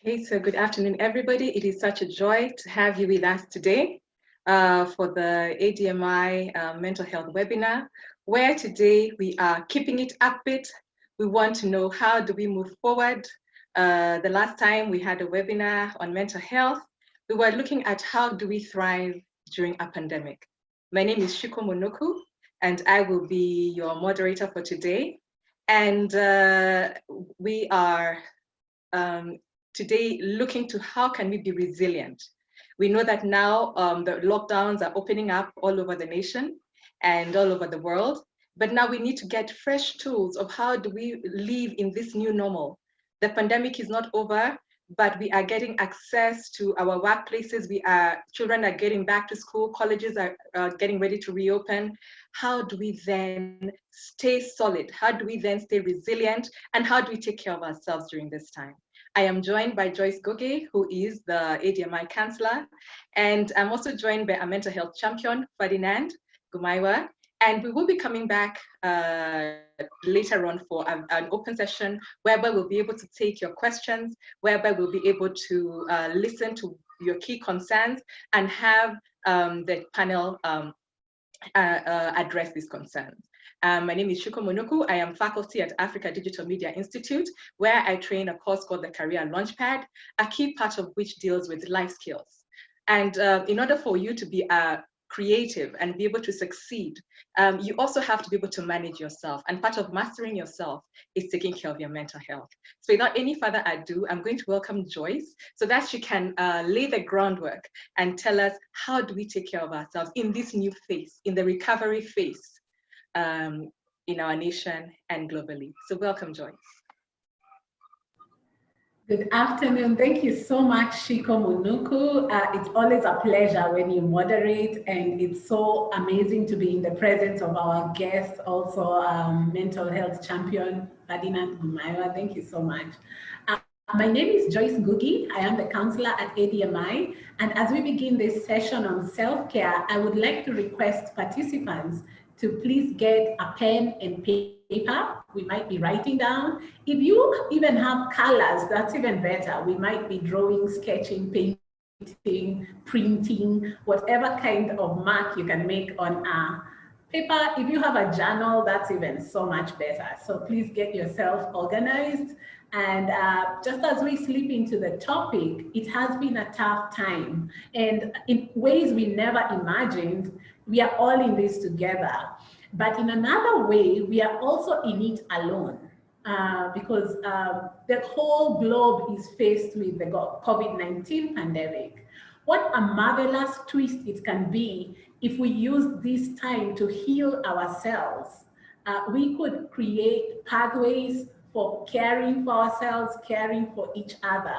Okay, so good afternoon, everybody. It is such a joy to have you with us today for the ADMI mental health webinar, where today we are keeping it upbeat. We want to know how do we move forward. The last time we had a webinar on mental health, we were looking at how do we thrive during a pandemic. My name is Shiko Monoku, and I will be your moderator for today. And we are today looking to how can we be resilient. We know that now the lockdowns are opening up all over the nation and all over the world, but now we need to get fresh tools of how do we live in this new normal. The pandemic is not over, but we are getting access to our workplaces. Children are getting back to school, colleges are getting ready to reopen. How do we then stay solid? How do we then stay resilient? And how do we take care of ourselves during this time? I am joined by Joyce Ngugi, who is the ADMI counselor, and I'm also joined by a mental health champion, Ferdinand Gumaywa, and we will be coming back later on for an open session whereby we'll be able to take your questions, whereby we'll be able to listen to your key concerns and have the panel address these concerns. My name is Shiko Monoku. I am faculty at Africa Digital Media Institute, where I train a course called the Career Launchpad, a key part of which deals with life skills. And in order for you to be creative and be able to succeed, you also have to be able to manage yourself. And part of mastering yourself is taking care of your mental health. So without any further ado, I'm going to welcome Joyce so that she can lay the groundwork and tell us how do we take care of ourselves in this new phase, in the recovery phase in our nation and globally. So welcome, Joyce. Good afternoon. Thank you so much, Shiko Munuku. It's always a pleasure when you moderate, and it's so amazing to be in the presence of our guest, also mental health champion, Ferdinand Gumaywa. Thank you so much. My name is Joyce Ngugi. I am the counselor at ADMI. And as we begin this session on self-care, I would like to request participants to please get a pen and paper. We might be writing down. If you even have colors, that's even better. We might be drawing, sketching, painting, printing, whatever kind of mark you can make on a paper. If you have a journal, that's even so much better. So please get yourself organized. And just as we slip into the topic, it has been a tough time. And in ways we never imagined, we are all in this together. But in another way, we are also in it alone because the whole globe is faced with the COVID-19 pandemic. What a marvelous twist it can be if we use this time to heal ourselves. We could create pathways for caring for ourselves, caring for each other.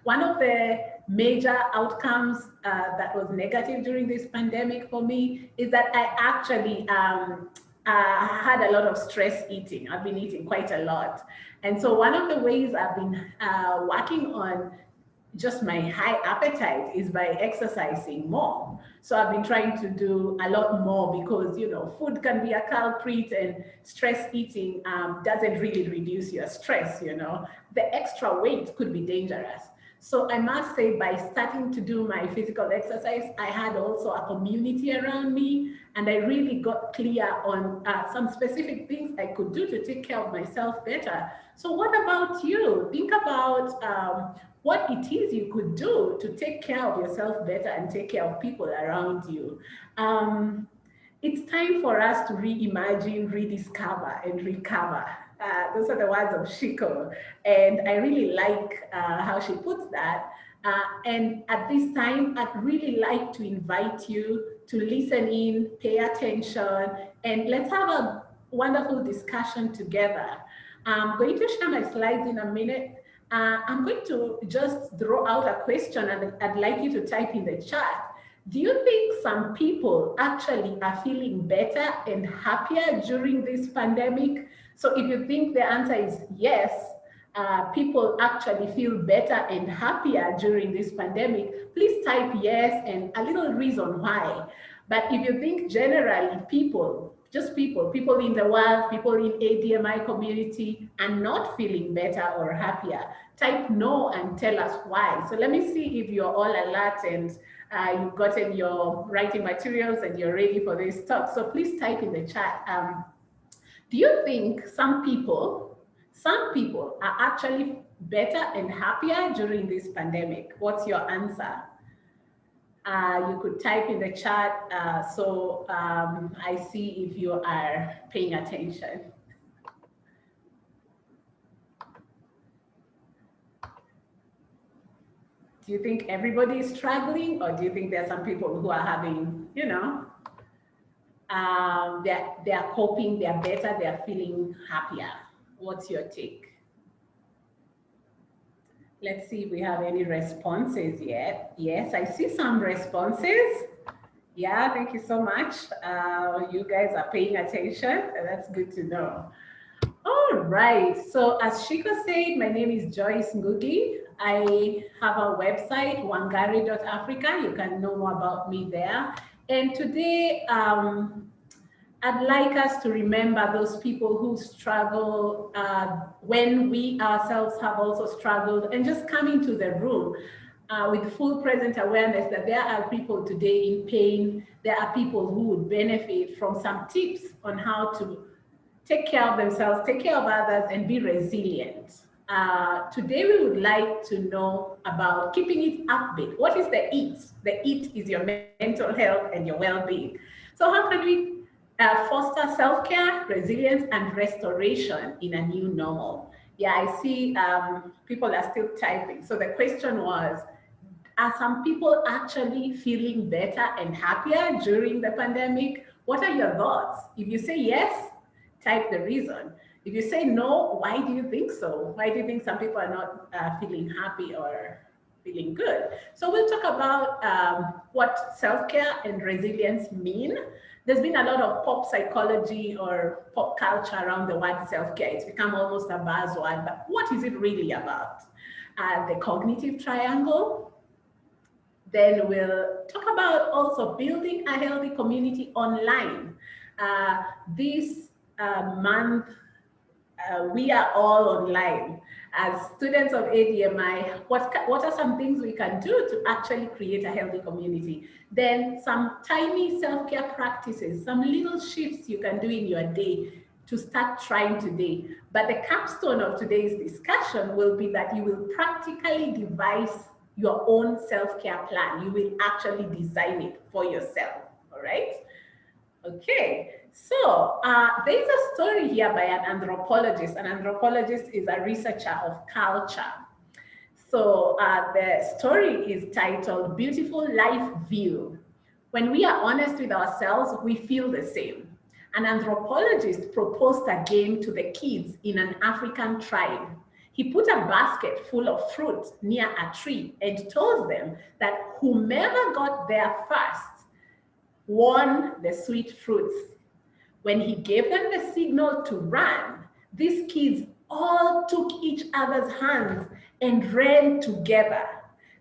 One of the major outcomes that was negative during this pandemic for me is that I actually had a lot of stress eating. I've been eating quite a lot. And so one of the ways I've been working on just my high appetite is by exercising more. So I've been trying to do a lot more because, you know, food can be a culprit, and stress eating doesn't really reduce your stress, you know. The extra weight could be dangerous. So I must say, by starting to do my physical exercise, I had also a community around me, and I really got clear on some specific things I could do to take care of myself better. So what about you? Think about what it is you could do to take care of yourself better and take care of people around you. It's time for us to reimagine, rediscover, and recover. Those are the words of Shiko, and I really like how she puts that. And at this time, I'd really like to invite you to listen in, pay attention, and let's have a wonderful discussion together. I'm going to share my slides in a minute. I'm going to just throw out a question, and I'd like you to type in the chat. Do you think some people actually are feeling better and happier during this pandemic? So if you think the answer is yes, people actually feel better and happier during this pandemic, please type yes and a little reason why. But if you think generally people, just people in the world, people in ADMI community are not feeling better or happier, type no and tell us why. So let me see if you're all alert and you've gotten your writing materials and you're ready for this talk. So please type in the chat. Do you think some people are actually better and happier during this pandemic? What's your answer? You could type in the chat so I see if you are paying attention. Do you think everybody is struggling, or do you think there are some people who are having, you know, they're coping, they're better, they're feeling happier? What's your take? Let's see if we have any responses yet. Yes, I see some responses. Yeah, thank you so much. You guys are paying attention. That's good to know. All right. So as Shiko said, my name is Joyce Ngugi. I have a website, wangari.africa. You can know more about me there. And today, I'd like us to remember those people who struggle when we ourselves have also struggled, and just come into the room with full present awareness that there are people today in pain. There are people who would benefit from some tips on how to take care of themselves, take care of others, and be resilient. Today, we would like to know about keeping it upbeat. What is the EAT? The EAT is your mental health and your well-being. So how can we foster self-care, resilience, and restoration in a new normal? Yeah, I see people are still typing. So the question was, are some people actually feeling better and happier during the pandemic? What are your thoughts? If you say yes, type the reason. If you say no, why do you think so? Why do you think some people are not feeling happy or feeling good? So we'll talk about what self-care and resilience mean. There's been a lot of pop psychology or pop culture around the word self-care. It's become almost a buzzword, but what is it really about? The cognitive triangle. Then we'll talk about also building a healthy community online. This month, we are all online. As students of ADMI, what are some things we can do to actually create a healthy community? Then some tiny self-care practices, some little shifts you can do in your day to start trying today. But the capstone of today's discussion will be that you will practically devise your own self-care plan. You will actually design it for yourself, all right? Okay, so there's a story here by an anthropologist. An anthropologist is a researcher of culture. So the story is titled Beautiful Life View. When we are honest with ourselves, we feel the same. An anthropologist proposed a game to the kids in an African tribe. He put a basket full of fruit near a tree and told them that whomever got there first won the sweet fruits. When he gave them the signal to run, these kids all took each other's hands and ran together.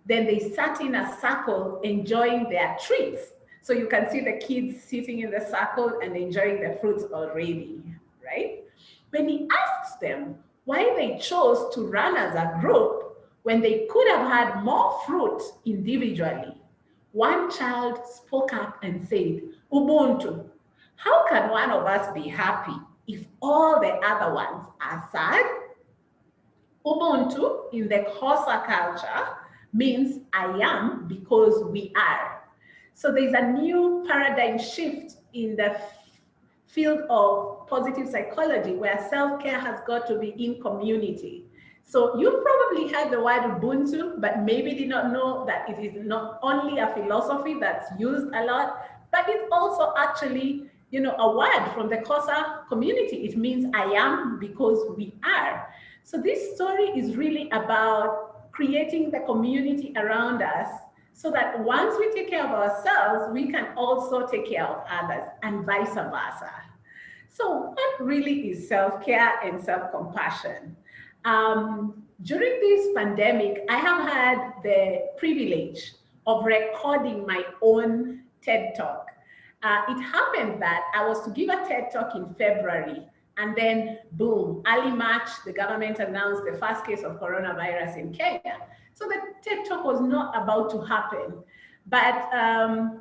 Then they sat in a circle enjoying their treats. So you can see the kids sitting in the circle and enjoying the fruits already, right? When he asked them why they chose to run as a group when they could have had more fruit individually, one child spoke up and said, Ubuntu, how can one of us be happy if all the other ones are sad? Ubuntu in the Xhosa culture means I am because we are. So there's a new paradigm shift in the field of positive psychology where self-care has got to be in community. So you probably heard the word Ubuntu, but maybe did not know that it is not only a philosophy that's used a lot, but it's also actually, a word from the Xhosa community. It means I am because we are. So this story is really about creating the community around us so that once we take care of ourselves, we can also take care of others and vice versa. So what really is self-care and self-compassion? During this pandemic, I have had the privilege of recording my own TED Talk. It happened that I was to give a TED Talk in February, And then, boom, early March, the government announced the first case of coronavirus in Kenya. So the TED Talk was not about to happen. But I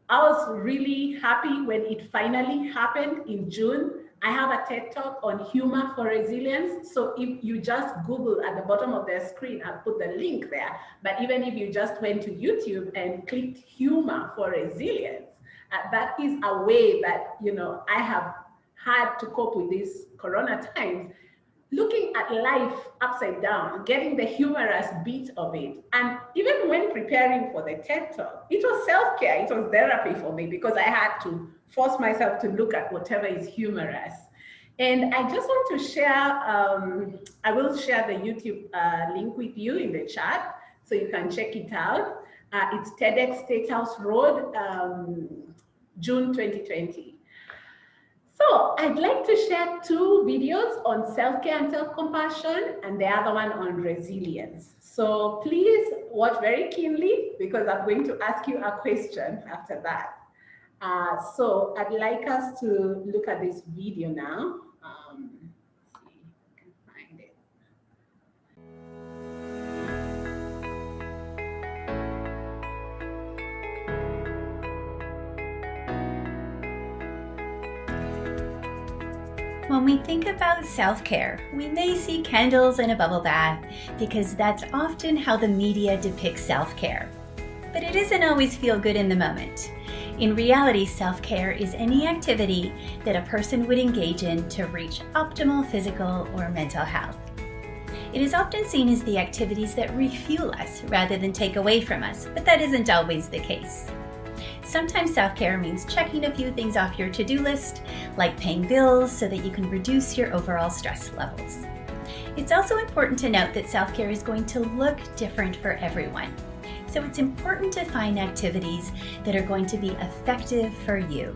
was really happy when it finally happened in June. I have a TED Talk on humor for resilience. So if you just Google at the bottom of the screen, I'll put the link there. But even if you just went to YouTube and clicked humor for resilience, that is a way that, I have had to cope with these corona times, looking at life upside down, getting the humorous bit of it. And even when preparing for the TED Talk, it was self-care, it was therapy for me, because I had to force myself to look at whatever is humorous. And I just want to share, I will share the YouTube link with you in the chat, so you can check it out. It's TEDx State House Road, June 2020. So I'd like to share 2 videos on self-care and self-compassion, and the other one on resilience. So please watch very keenly, because I'm going to ask you a question after that. So I'd like us to look at this video now. Let's see if I can find it. When we think about self-care, we may see candles and a bubble bath because that's often how the media depicts self-care. But it doesn't always feel good in the moment. In reality, self-care is any activity that a person would engage in to reach optimal physical or mental health. It is often seen as the activities that refuel us rather than take away from us, but that isn't always the case. Sometimes self-care means checking a few things off your to-do list, like paying bills so that you can reduce your overall stress levels. It's also important to note that self-care is going to look different for everyone. So it's important to find activities that are going to be effective for you.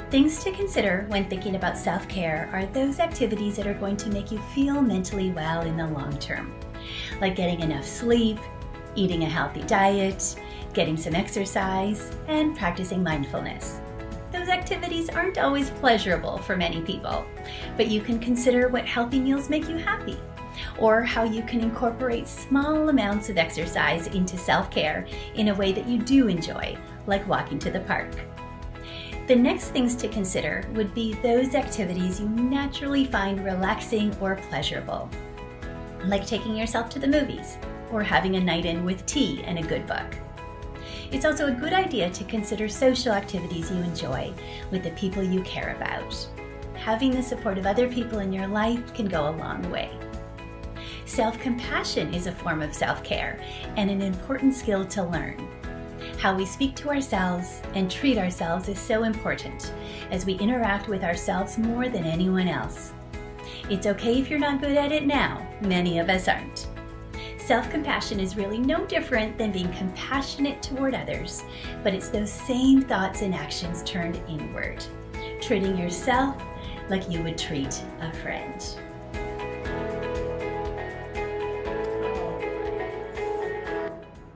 Things to consider when thinking about self-care are those activities that are going to make you feel mentally well in the long term, like getting enough sleep, eating a healthy diet, getting some exercise, and practicing mindfulness. Those activities aren't always pleasurable for many people, but you can consider what healthy meals make you happy, or how you can incorporate small amounts of exercise into self-care in a way that you do enjoy, like walking to the park. The next things to consider would be those activities you naturally find relaxing or pleasurable, like taking yourself to the movies, or having a night in with tea and a good book. It's also a good idea to consider social activities you enjoy with the people you care about. Having the support of other people in your life can go a long way. Self-compassion is a form of self-care and an important skill to learn. How we speak to ourselves and treat ourselves is so important as we interact with ourselves more than anyone else. It's okay if you're not good at it now. Many of us aren't. Self-compassion is really no different than being compassionate toward others, but it's those same thoughts and actions turned inward, treating yourself like you would treat a friend.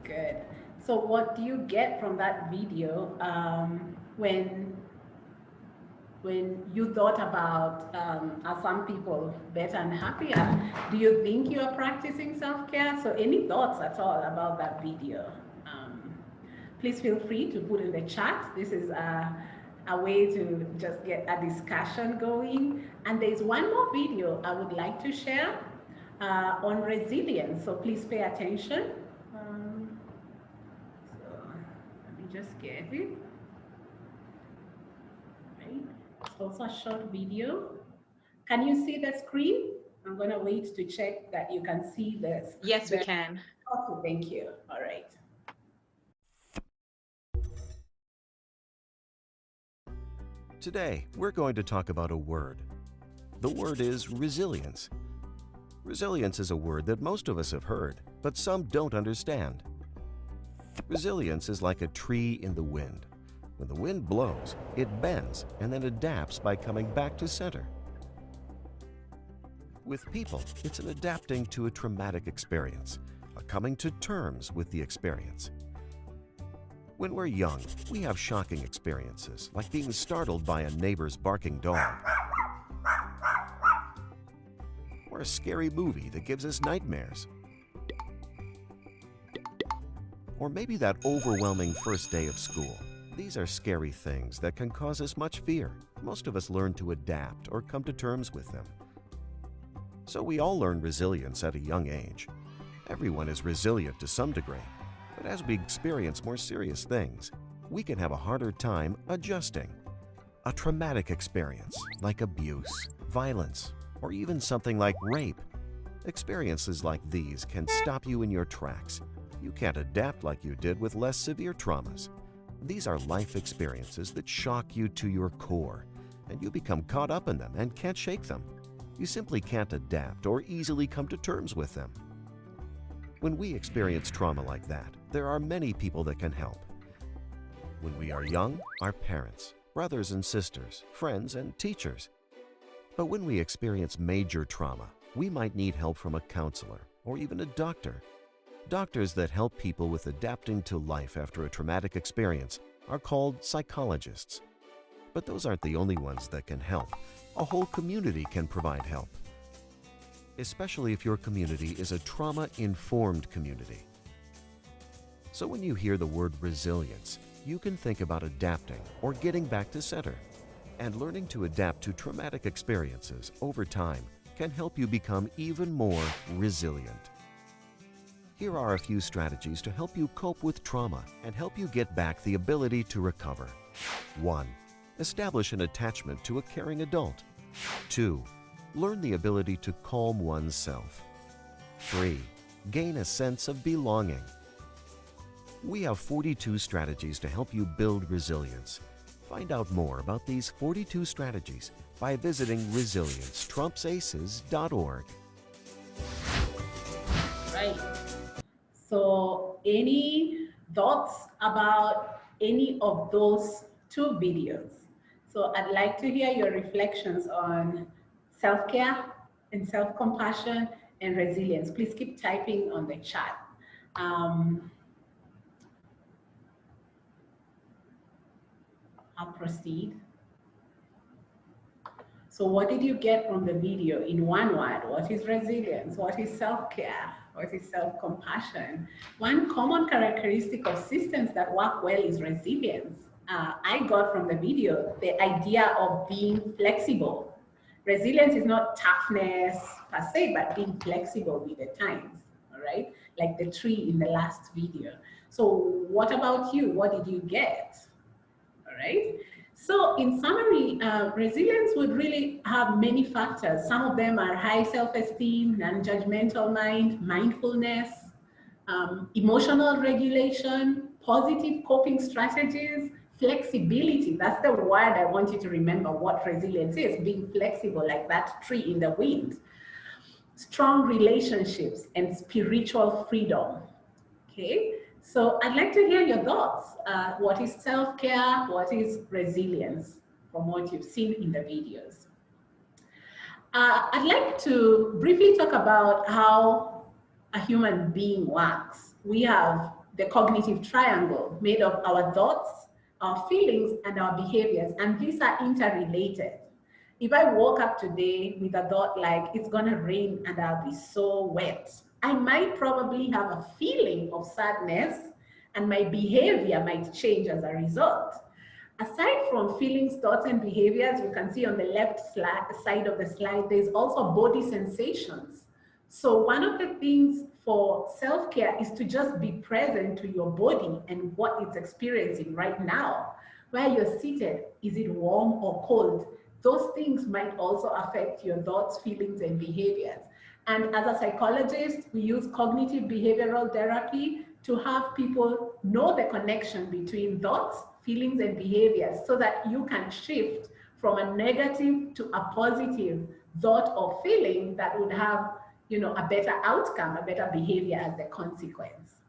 Good. So what do you get from that video when you thought about are some people better and happier? Do you think you are practicing self-care? So any thoughts at all about that video? Please feel free to put in the chat. This is a way to just get a discussion going. And there's one more video I would like to share on resilience. So please pay attention. So let me just get it. Right. It's also a short video. Can you see the screen? I'm going to wait to check that you can see this. Yes, we can. Okay, thank you. All right. Today, we're going to talk about a word. The word is resilience. Resilience is a word that most of us have heard, but some don't understand. Resilience is like a tree in the wind. When the wind blows, it bends and then adapts by coming back to center. With people, it's an adapting to a traumatic experience, a coming to terms with the experience. When we're young, we have shocking experiences, like being startled by a neighbor's barking dog. or a scary movie that gives us nightmares. Or maybe that overwhelming first day of school. These are scary things that can cause us much fear. Most of us learn to adapt or come to terms with them. So we all learn resilience at a young age. Everyone is resilient to some degree, but as we experience more serious things, we can have a harder time adjusting. A traumatic experience like abuse, violence, or even something like rape. Experiences like these can stop you in your tracks. You can't adapt like you did with less severe traumas. These are life experiences that shock you to your core, and you become caught up in them and can't shake them. You simply can't adapt or easily come to terms with them. When we experience trauma like that, there are many people that can help. When we are young, our parents, brothers and sisters, friends, and teachers. But when we experience major trauma, we might need help from a counselor or even a doctor. Doctors that help people with adapting to life after a traumatic experience are called psychologists. But those aren't the only ones that can help. A whole community can provide help, especially if your community is a trauma-informed community. So when you hear the word resilience, you can think about adapting or getting back to center. And learning to adapt to traumatic experiences over time can help you become even more resilient. Here are a few strategies to help you cope with trauma and help you get back the ability to recover. 1. Establish an attachment to a caring adult. 2. Learn the ability to calm oneself. 3. Gain a sense of belonging. We have 42 strategies to help you build resilience. Find out more about these 42 strategies by visiting resilienceTrumpsAces.org. Right. So any thoughts about any of those two videos? So I'd like to hear your reflections on self-care and self-compassion and resilience. Please keep typing on the chat. I'll proceed. So what did you get from the video in one word? What is resilience? What is self-care? What is self-compassion? One common characteristic of systems that work well is resilience. I got from the video the idea of being flexible. Resilience is not toughness per se, but being flexible with the times, all right? Like the tree in the last video. So what about you? What did you get? All right. So in summary, resilience would really have many factors. Some of them are high self-esteem, non-judgmental mind, mindfulness, emotional regulation, positive coping strategies, flexibility. That's the word I want you to remember what resilience is, being flexible like that tree in the wind. Strong relationships and spiritual freedom. Okay. So I'd like to hear your thoughts. What is self-care? What is resilience from what you've seen in the videos? I'd like to briefly talk about how a human being works. We have the cognitive triangle made of our thoughts, our feelings, and our behaviors, and these are interrelated. If I woke up today with a thought like it's gonna rain and I'll be so wet, I might probably have a feeling of sadness and my behavior might change as a result. Aside from feelings, thoughts, and behaviors, you can see on the left side of the slide, there's also body sensations. So one of the things for self-care is to just be present to your body and what it's experiencing right now. Where you're seated, is it warm or cold? Those things might also affect your thoughts, feelings, and behaviors. And as a psychologist, we use cognitive behavioral therapy to have people know the connection between thoughts, feelings, and behaviors so that you can shift from a negative to a positive thought or feeling that would have, a better outcome, a better behavior as the consequence.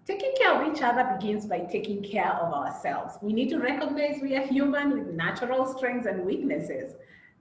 Taking care of each other begins by taking care of ourselves. We need to recognize we are human with natural strengths and weaknesses.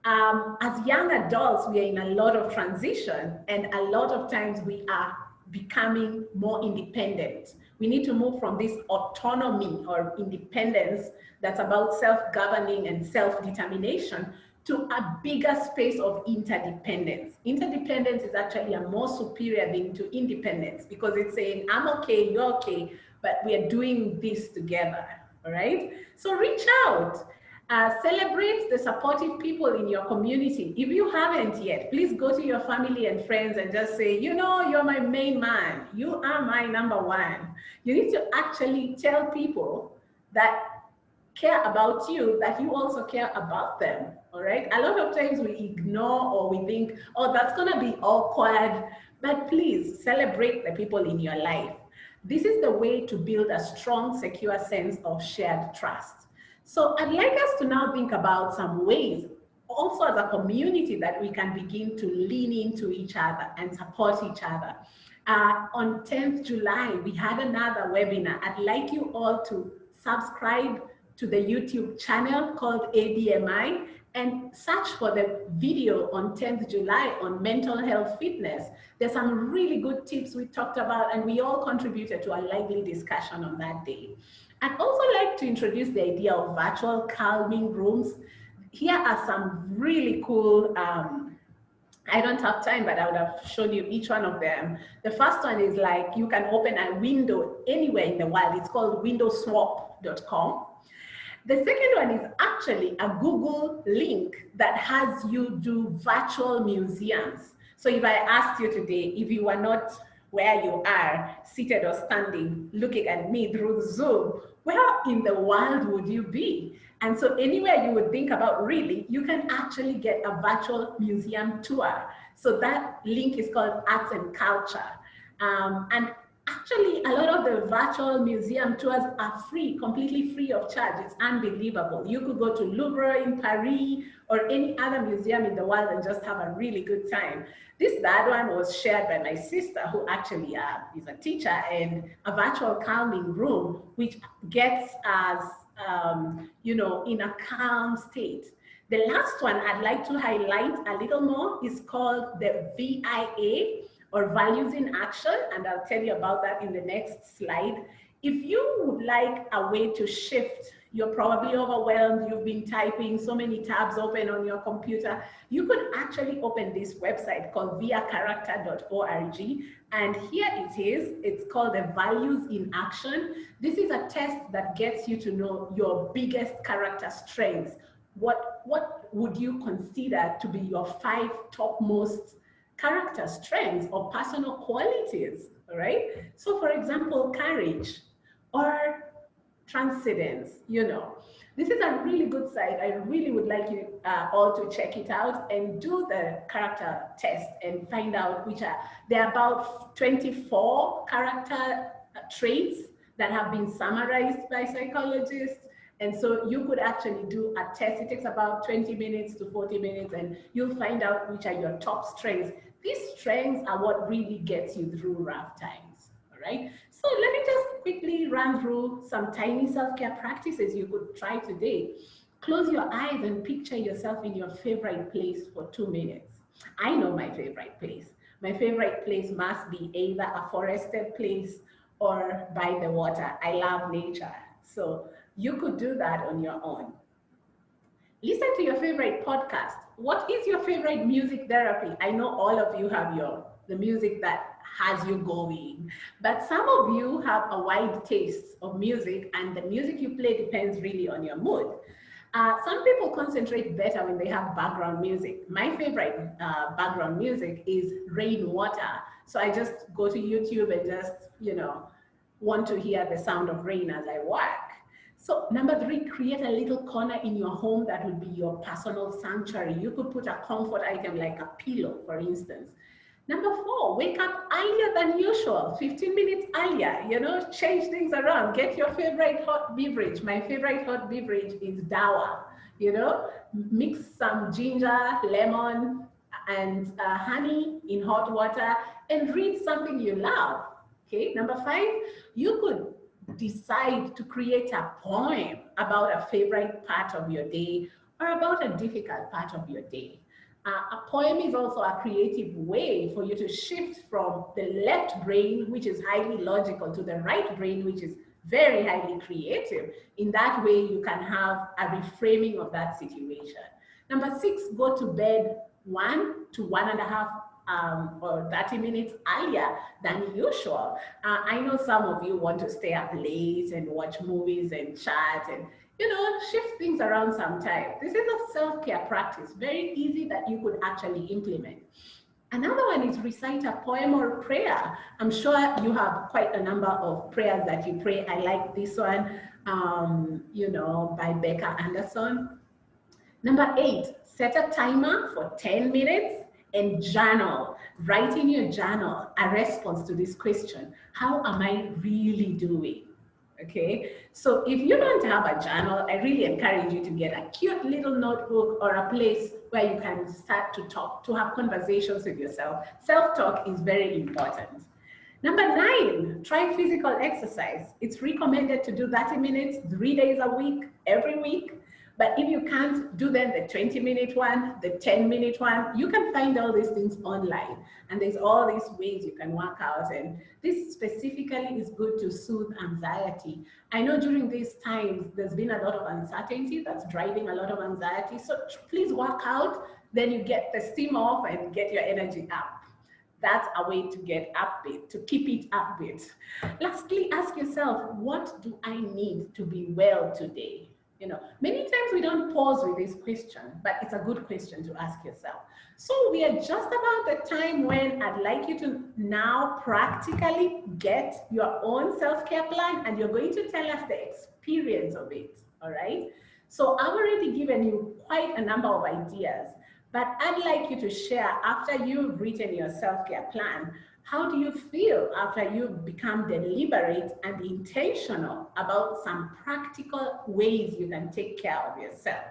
As young adults, we are in a lot of transition, and a lot of times we are becoming more independent. We need to move from this autonomy or independence that's about self-governing and self-determination to a bigger space of interdependence. Interdependence is actually a more superior thing to independence because it's saying, I'm okay, you're okay, but we are doing this together, all right? So reach out. Celebrate the supportive people in your community. If you haven't yet, please go to your family and friends and just say, you know, you're my main man. You are my number one. You need to actually tell people that care about you, that you also care about them, all right? A lot of times we ignore or we think, oh, that's gonna be awkward, but please celebrate the people in your life. This is the way to build a strong, secure sense of shared trust. So I'd like us to now think about some ways, also as a community, that we can begin to lean into each other and support each other. On 10th July, we had another webinar. I'd like you all to subscribe to the YouTube channel called ADMI and search for the video on 10th July on mental health fitness. There's some really good tips we talked about, and we all contributed to a lively discussion on that day. I'd also like to introduce the idea of virtual calming rooms. Here are some really cool, I don't have time, but I would have shown you each one of them. The first one is like, you can open a window anywhere in the world. It's called windowswap.com. The second one is actually a Google link that has you do virtual museums. So if I asked you today, if you were not where you are, seated or standing, looking at me through Zoom, where in the world would you be? And so anywhere you would think about really, you can actually get a virtual museum tour. So that link is called Arts and Culture. And actually, a lot of the virtual museum tours are free, completely free of charge. It's unbelievable. You could go to Louvre in Paris or any other museum in the world and just have a really good time. This third one was shared by my sister, who actually is a teacher, and a virtual calming room, which gets us, you know, in a calm state. The last one I'd like to highlight a little more is called the VIA, or Values in Action, and I'll tell you about that in the next slide. If you would like a way to shift, you're probably overwhelmed, you've been typing so many tabs open on your computer, you could actually open this website called viacharacter.org, and here it is. It's called the Values in Action. This is a test that gets you to know your biggest character strengths. What would you consider to be your 5 topmost character strengths or personal qualities, all right? So for example, courage or transcendence, you know. This is a really good site. I really would like you all to check it out and do the character test and find out which are, there are about 24 character traits that have been summarized by psychologists. And so you could actually do a test. It takes about 20 minutes to 40 minutes, and you'll find out which are your top strengths. These strengths are what really gets you through rough times, all right? So let me just quickly run through some tiny self-care practices you could try today. Close your eyes and picture yourself in your favorite place for 2 minutes. I know my favorite place. My favorite place must be either a forested place or by the water. I love nature. So you could do that on your own. Listen to your favorite podcast. What is your favorite music therapy? I know all of you have the music that has you going, but some of you have a wide taste of music, and the music you play depends really on your mood. Some people concentrate better when they have background music. My favorite background music is rainwater. So I just go to YouTube and just, you know, want to hear the sound of rain as I work. So number 3, create a little corner in your home that would be your personal sanctuary. You could put a comfort item like a pillow, for instance. Number 4, wake up earlier than usual, 15 minutes earlier, you know, change things around. Get your favorite hot beverage. My favorite hot beverage is dawa, you know, mix some ginger, lemon, and honey in hot water and read something you love, okay? Number 5, you could decide to create a poem about a favorite part of your day or about a difficult part of your day. A poem is also a creative way for you to shift from the left brain, which is highly logical, to the right brain, which is very highly creative. In that way, you can have a reframing of that situation. Number 6, go to bed 1 to 1.5 or 30 minutes earlier than usual. I know some of you want to stay up late and watch movies and chat and, shift things around sometime. This is a self-care practice, very easy that you could actually implement. Another one is recite a poem or prayer. I'm sure you have quite a number of prayers that you pray. I like this one, by Becca Anderson. Number 8, set a timer for 10 minutes and journal. Write in your journal a response to this question. How am I really doing? Okay, so if you don't have a journal, I really encourage you to get a cute little notebook or a place where you can start to talk, to have conversations with yourself. Self-talk is very important. Number 9, try physical exercise. It's recommended to do 30 minutes, 3 days a week, every week. But if you can't do them, the 20-minute one, the 10-minute one, you can find all these things online. And there's all these ways you can work out. And this specifically is good to soothe anxiety. I know during these times, there's been a lot of uncertainty that's driving a lot of anxiety. So please work out, then you get the steam off and get your energy up. That's a way to get upbeat, to keep it upbeat. Lastly, ask yourself, what do I need to be well today? Many times we don't pause with this question, but it's a good question to ask yourself. So we are just about the time when I'd like you to now practically get your own self-care plan, and you're going to tell us the experience of it, all right? So I've already given you quite a number of ideas, but I'd like you to share, after you've written your self-care plan, how do you feel after you've become deliberate and intentional about some practical ways you can take care of yourself?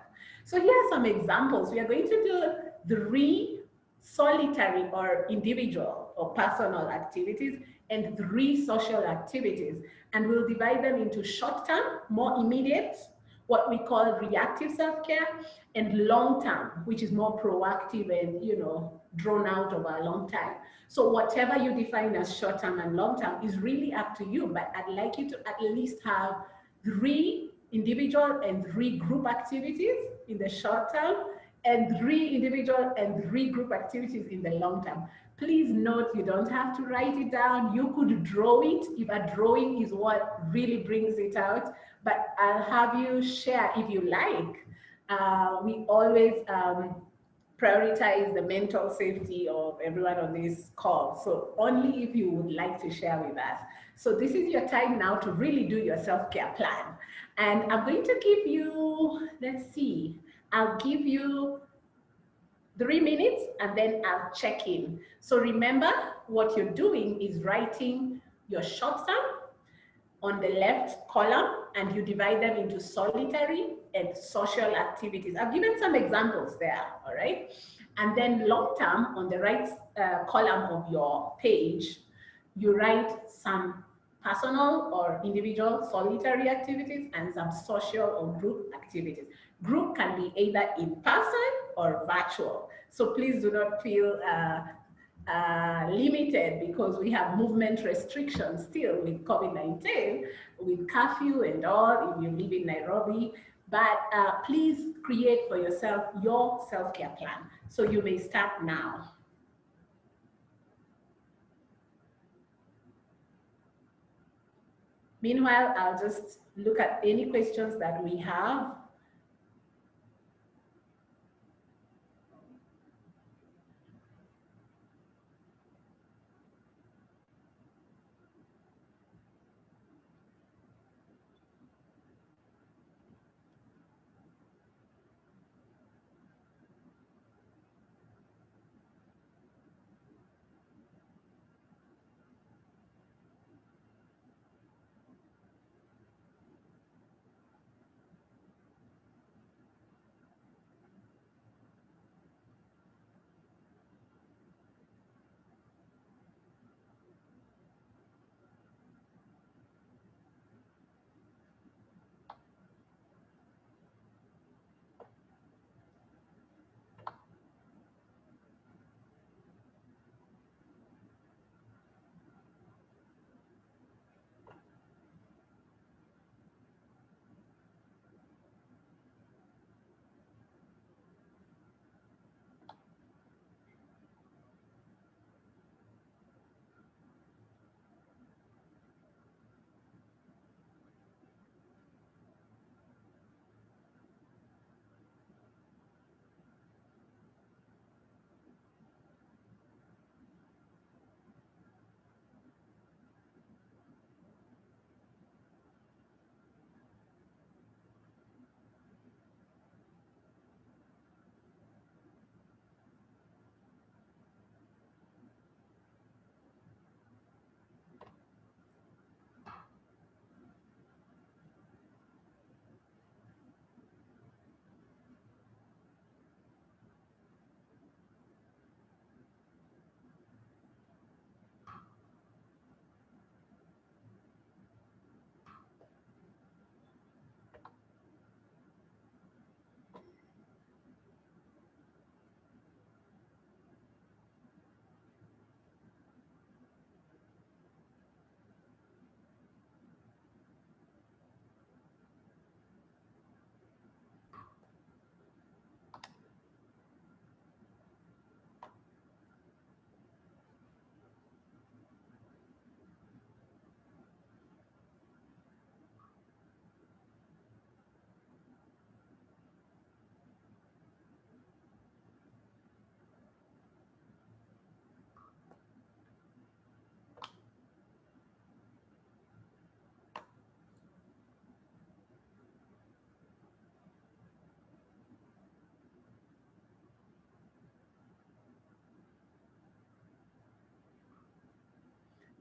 So here are some examples. We are going to do 3 solitary or individual or personal activities and 3 social activities. And we'll divide them into short-term, more immediate, what we call reactive self-care, and long-term, which is more proactive and, drawn out over a long time. So whatever you define as short-term and long-term is really up to you, but I'd like you to at least have 3 individual and 3 group activities in the short term, and 3 individual and 3 group activities in the long term. Please note, you don't have to write it down. You could draw it if a drawing is what really brings it out, but I'll have you share if you like. We always prioritize the mental safety of everyone on this call. So only if you would like to share with us. So this is your time now to really do your self-care plan. And I'm going to give you, let's see, I'll give you 3 minutes and then I'll check in. So remember, what you're doing is writing your short term on the left column, and you divide them into solitary and social activities. I've given some examples there, all right? And then long term, on the right column of your page, you write some personal or individual solitary activities and some social or group activities. Group can be either in person or virtual. So please do not feel limited, because we have movement restrictions still with COVID-19, with curfew and all, if you live in Nairobi. But please create for yourself your self-care plan. So you may start now. Meanwhile, I'll just look at any questions that we have.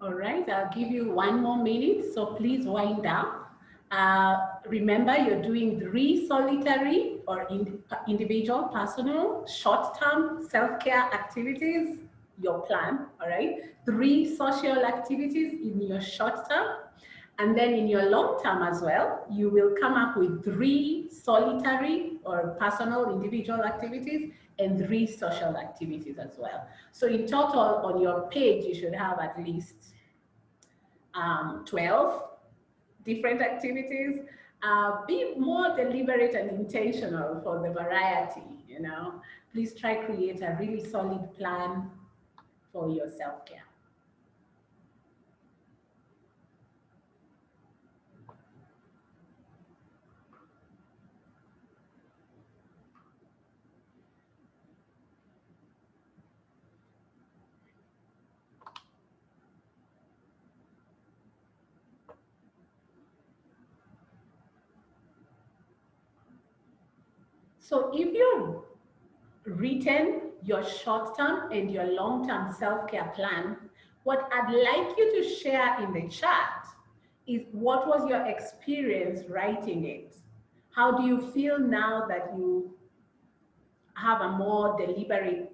All right, I'll give you 1 more minute, so please wind down. Remember, you're doing 3 solitary or individual, personal, short-term self-care activities, your plan, all right? 3 social activities in your short term. And then in your long term as well, you will come up with 3 solitary or personal individual activities and 3 social activities as well. So in total on your page, you should have at least 12 different activities. Be more deliberate and intentional for the variety, you know. Please try create a really solid plan for your self-care. So if you've written your short-term and your long-term self-care plan, what I'd like you to share in the chat is what was your experience writing it? How do you feel now that you have a more deliberate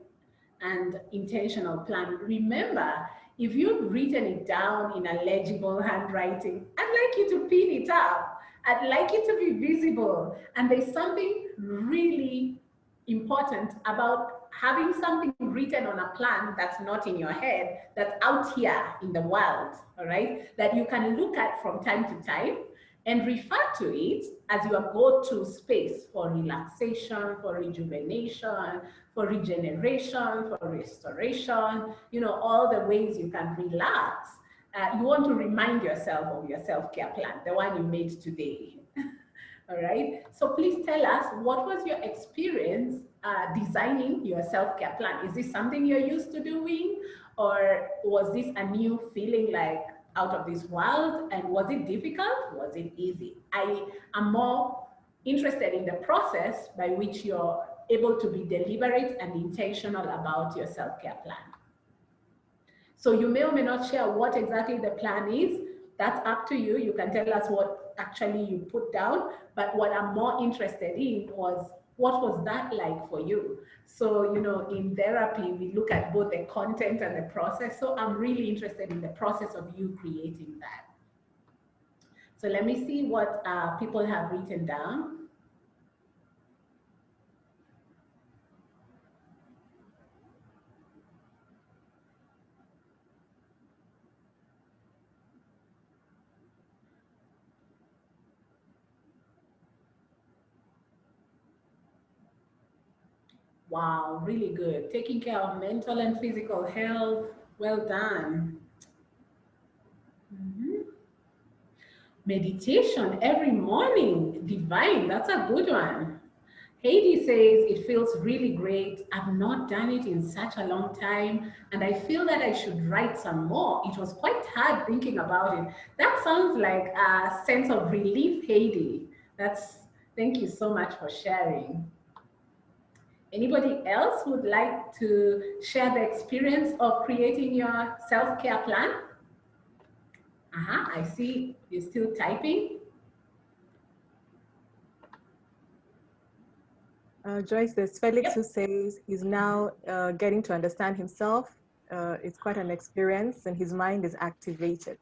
and intentional plan? Remember, if you've written it down in a legible handwriting, I'd like you to pin it up. I'd like it to be visible. And there's something really important about having something written on a plan that's not in your head, that's out here in the world, all right? That you can look at from time to time and refer to it as your go-to space for relaxation, for rejuvenation, for regeneration, for restoration, you know, all the ways you can relax. You want to remind yourself of your self-care plan, the one you made today. All right, so please tell us, what was your experience designing your self-care plan? Is this something you're used to doing, or was this a new feeling, like out of this world? And was it difficult? Was it easy? I am more interested in the process by which you're able to be deliberate and intentional about your self-care plan. So you may or may not share what exactly the plan is. That's up to you. You can tell us what actually you put down, but what I'm more interested in was, what was that like for you? So, you know, in therapy, we look at both the content and the process. So I'm really interested in the process of you creating that. So let me see what people have written down. Wow, really good. Taking care of mental and physical health. Well done. Meditation every morning. Divine. That's a good one. Heidi says it feels really great. I've not done it in such a long time, and I feel that I should write some more. It was quite hard thinking about it. That sounds like a sense of relief, Heidi. Thank you so much for sharing. Anybody else would like to share the experience of creating your self-care plan? I see you're still typing. Joyce, there's Felix who says he's now getting to understand himself. It's quite an experience and his mind is activated.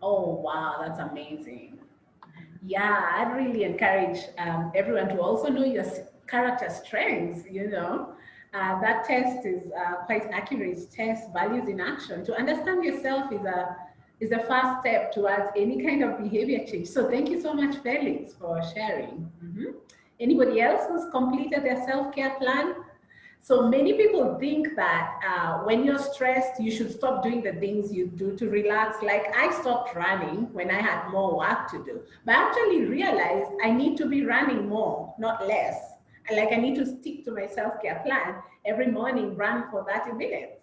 Oh, wow, that's amazing. Yeah, I'd really encourage everyone to also know your character strengths, you know. That test is quite accurate. Test values in action. To understand yourself is a first step towards any kind of behavior change. So thank you so much, Felix, for sharing. Anybody else who's completed their self-care plan? So many people think that when you're stressed, you should stop doing the things you do to relax. Like I stopped running when I had more work to do, but I actually realized I need to be running more, not less. Like I need to stick to my self-care plan. Every morning, run for 30 minutes.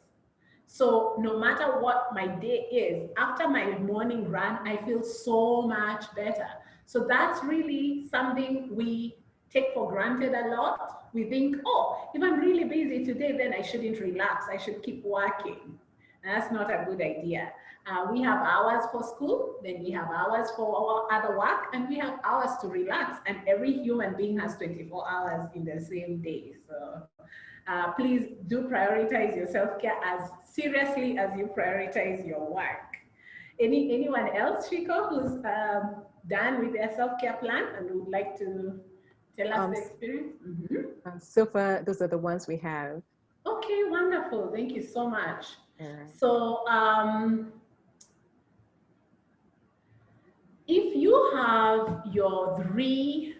So no matter what my day is, after my morning run, I feel so much better. So that's really something we take for granted a lot. We think, oh, if I'm really busy today, then I shouldn't relax. I should keep working. That's not a good idea. We have hours for school, then we have hours for our other work, and we have hours to relax. And every human being has 24 hours in the same day. So please do prioritize your self-care as seriously as you prioritize your work. Anyone else, Shiko, who's done with their self-care plan and would like to tell us the experience? So far, those are the ones we have. Okay, wonderful. Thank you so much. Right. So if you have your 3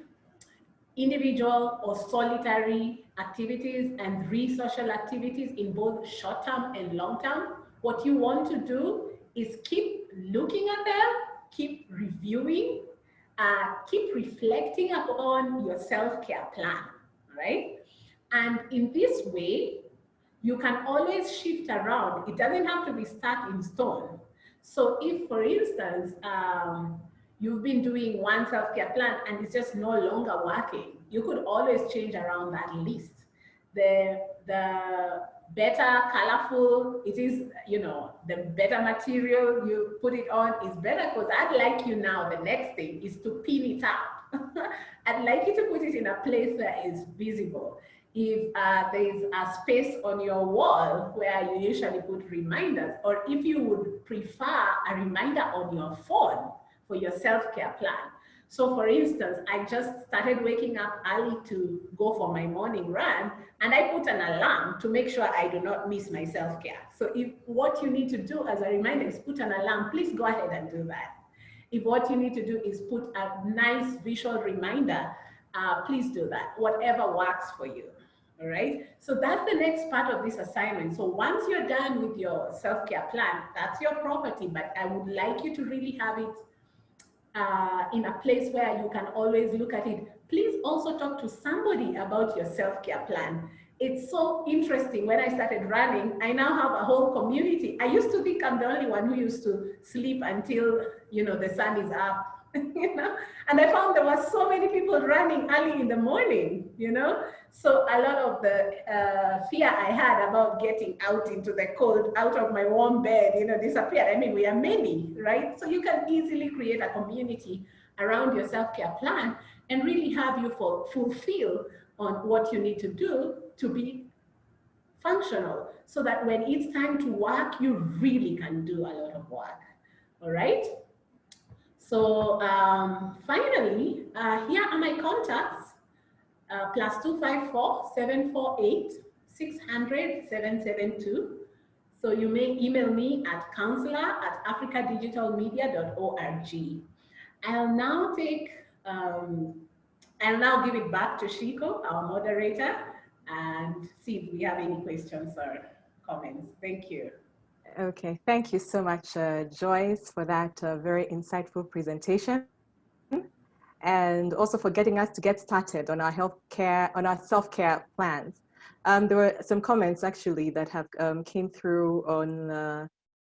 individual or solitary activities and 3 social activities in both short term and long term, what you want to do is keep looking at them, keep reviewing, keep reflecting upon your self-care plan, right? And in this way, you can always shift around. It doesn't have to be stuck in stone. So if, for instance, you've been doing one self-care plan and it's just no longer working, you could always change around that list. The better colorful it is, you know, the better material you put it on is better, because I'd like you now, the next thing is to pin it up. I'd like you to put it in a place that is visible. If there's a space on your wall where you usually put reminders, or if you would prefer a reminder on your phone for your self-care plan. So for instance, I just started waking up early to go for my morning run, and I put an alarm to make sure I do not miss my self-care. So if what you need to do as a reminder is put an alarm, please go ahead and do that. If what you need to do is put a nice visual reminder, please do that, whatever works for you. All right, so that's the next part of this assignment. So once you're done with your self-care plan, that's your property, but I would like you to really have it in a place where you can always look at it. Please also talk to somebody about your self-care plan. It's so interesting. When I started running, I now have a whole community. I used to think I'm the only one who used to sleep until, you know, the sun is up. You know, and I found there were so many people running early in the morning, you know. So a lot of the fear I had about getting out into the cold, out of my warm bed, you know, disappeared. I mean, we are many, right? So you can easily create a community around your self-care plan and really have you fulfill on what you need to do to be functional, so that when it's time to work, you really can do a lot of work. All right. So finally, here are my contacts, +254 748 600 772. So you may email me at counselor@africadigitalmedia.org. I'll now give it back to Shiko, our moderator, and see if we have any questions or comments. Thank you. Okay, thank you so much, Joyce, for that very insightful presentation, and also for getting us to get started on our self-care plans. There were some comments actually that have came through on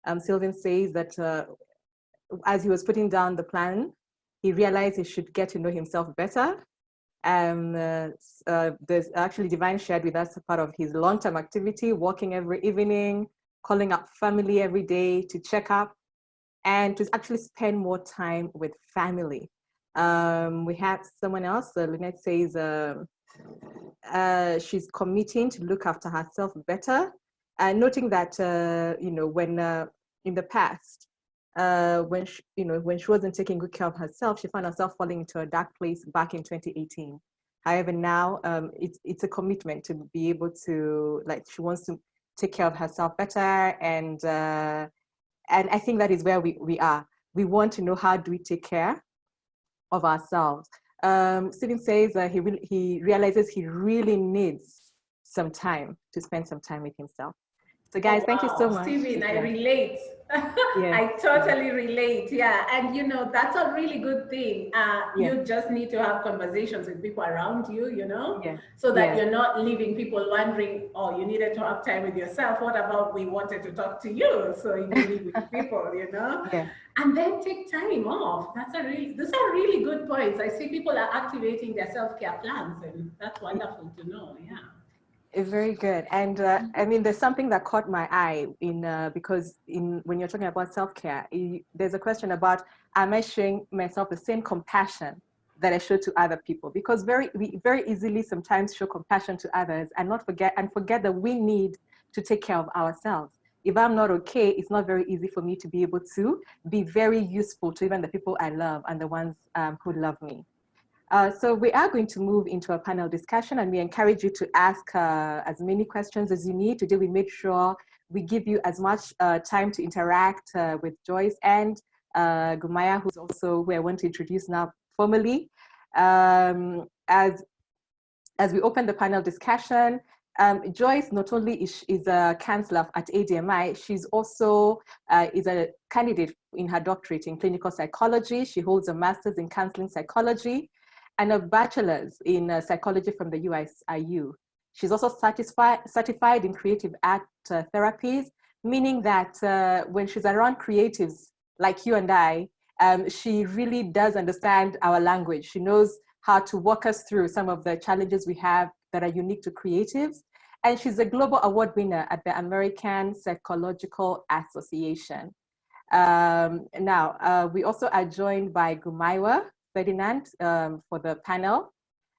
Sylvian says that as he was putting down the plan, he realized he should get to know himself better. There's actually Divine shared with us a part of his long-term activity, walking every evening, calling up family every day to check up, and to actually spend more time with family. We have someone else, Lynette says she's committing to look after herself better, noting that, you know, when in the past, when she wasn't taking good care of herself, she found herself falling into a dark place back in 2018. However, now it's a commitment to be able to, like, she wants to take care of herself better, and I think that is where we are. We want to know, how do we take care of ourselves? Stephen says that he realizes he really needs some time to spend some time with himself. So guys, thank you so much. Stephen, I relate. Yeah. I totally relate. Yeah. And you know, that's a really good thing. You just need to have conversations with people around you, you know, so that you're not leaving people wondering, oh, you needed to have time with yourself. What about we wanted to talk to you? So you leave with people, you know, and then take time off. Those are really good points. I see people are activating their self-care plans, and that's wonderful to know. Yeah. Very good. And I mean, there's something that caught my eye because when you're talking about self-care, there's a question about, am I showing myself the same compassion that I show to other people? Because we very easily sometimes show compassion to others and forget that we need to take care of ourselves. If I'm not okay, it's not very easy for me to be able to be very useful to even the people I love and the ones who love me. So we are going to move into a panel discussion, and we encourage you to ask as many questions as you need. Today we made sure we give you as much time to interact with Joyce and Gumaywa, who's also who I want to introduce now formally. As we open the panel discussion, Joyce not only is a counselor at ADMI, she's also is a candidate in her doctorate in clinical psychology. She holds a master's in counseling psychology and a bachelor's in psychology from the USIU. She's also certified in creative art therapies, meaning that when she's around creatives like you and I, she really does understand our language. She knows how to walk us through some of the challenges we have that are unique to creatives. And she's a global award winner at the American Psychological Association. Now, we also are joined by Gumaywa Ferdinand for the panel.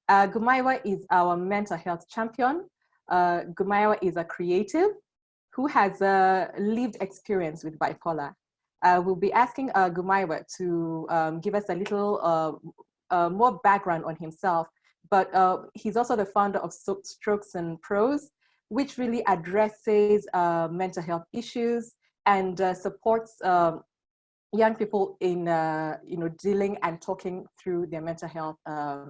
Gumaywa is our mental health champion. Gumaywa is a creative who has a lived experience with bipolar. We'll be asking Gumaywa to give us a little more background on himself, but he's also the founder of Strokes and Prose, which really addresses mental health issues and supports young people in dealing and talking through their mental health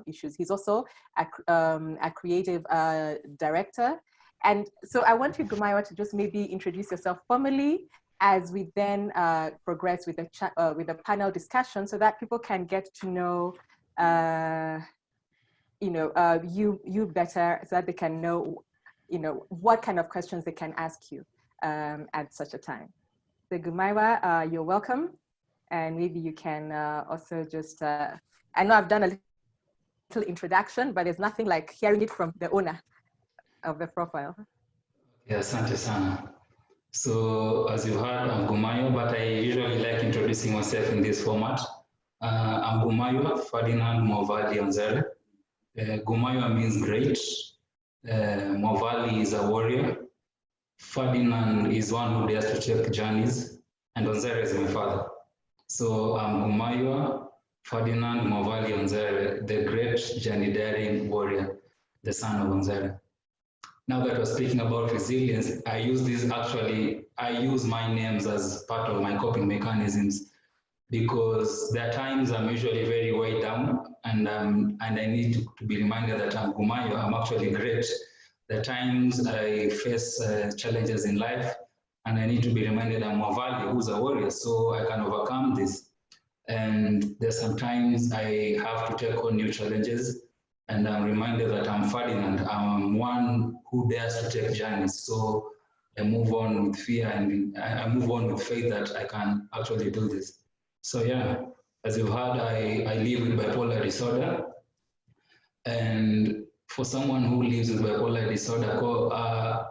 issues. He's also a creative director. And so I want you, Gumaywa, to just maybe introduce yourself formally as we then progress with the panel discussion, so that people can get to know you better, so that they can know what kind of questions they can ask you at such a time. So Gumaywa, you're welcome. And maybe you can also just, I know I've done a little introduction, but there's nothing like hearing it from the owner of the profile. Yeah, asante sana. So as you heard, I'm Gumaywa, but I usually like introducing myself in this format. I'm Gumaywa Ferdinand Movali Onzere. Gumaywa means great. Movali is a warrior. Ferdinand is one who dares to take journeys, and Onzere is my father. So I'm Gumaywa Ferdinand Movali Onzere, the great journey daring warrior, the son of Onzere. Now that we're speaking about resilience, I use my names as part of my coping mechanisms, because there are times I'm usually very weighed down, and I need to be reminded that I'm Gumaywa, I'm actually great. There are times I face challenges in life, and I need to be reminded I'm Movali, who's a warrior, so I can overcome this. And there's sometimes I have to take on new challenges, and I'm reminded that I'm Ferdinand. I'm one who dares to take journeys. So I move on with fear, and I move on with faith that I can actually do this. So yeah, as you've heard, I live with bipolar disorder. And for someone who lives with bipolar disorder,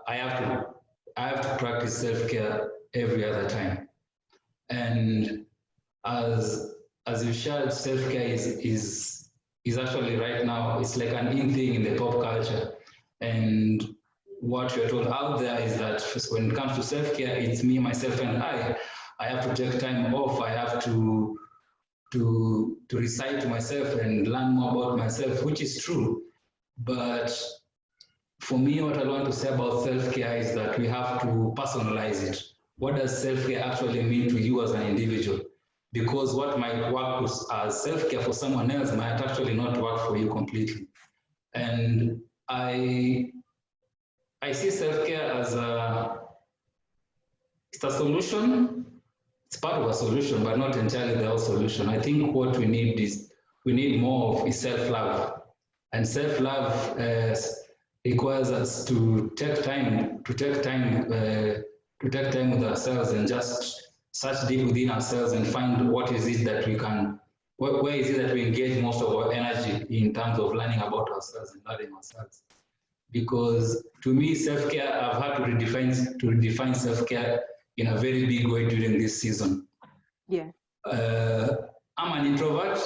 I have to practice self-care every other time. And as you shared, self-care is actually right now, it's like an in thing in the pop culture. And what we're told out there is that when it comes to self-care, it's me, myself, and I have to take time off. I have to recite to myself and learn more about myself, which is true. But for me, what I want to say about self-care is that we have to personalize it. What does self-care actually mean to you as an individual? Because what might work as self-care for someone else might actually not work for you completely. And I see self-care as it's a solution. It's part of a solution, but not entirely the whole solution. I think what we need more of is self-love. And self-love requires us to take time with ourselves and just search deep within ourselves and find what is it that we can, where is it that we engage most of our energy in terms of learning about ourselves and learning ourselves. because to me, self-care, I've had to redefine self-care in a very big way during this season. Yeah. I'm an introvert,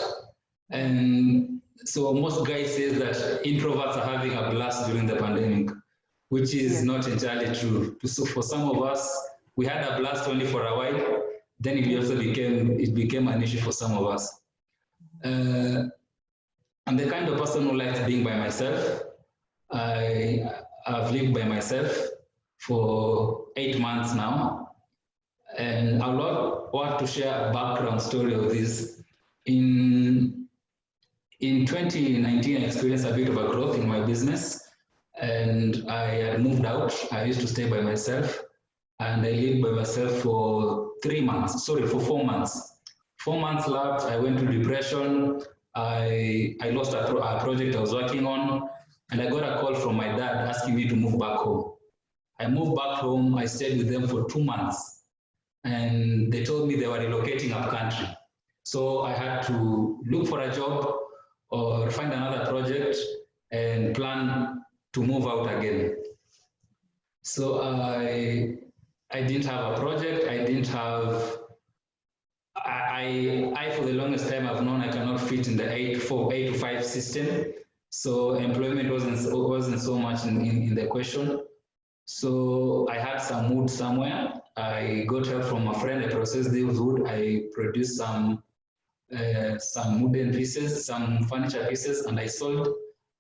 and so most guys say that introverts are having a blast during the pandemic, which is not entirely true. So for some of us, we had a blast only for a while, then it became an issue for some of us. I'm the kind of person who likes being by myself. I've lived by myself for 8 months now, and I want to share a background story of this. In 2019, I experienced a bit of a growth in my business, and I had moved out. I used to stay by myself, and I lived by myself for 4 months. 4 months lapsed, I went to depression. I lost a project I was working on, and I got a call from my dad asking me to move back home. I moved back home, I stayed with them for 2 months, and they told me they were relocating up country. So I had to look for a job or find another project and plan to move out again. So I didn't have a project, I for the longest time I've known I cannot fit in the 8 to 5 system. So employment wasn't so much in the question. So I had some wood somewhere. I got help from a friend. I processed the wood. I produced some wooden pieces, some furniture pieces, and I sold.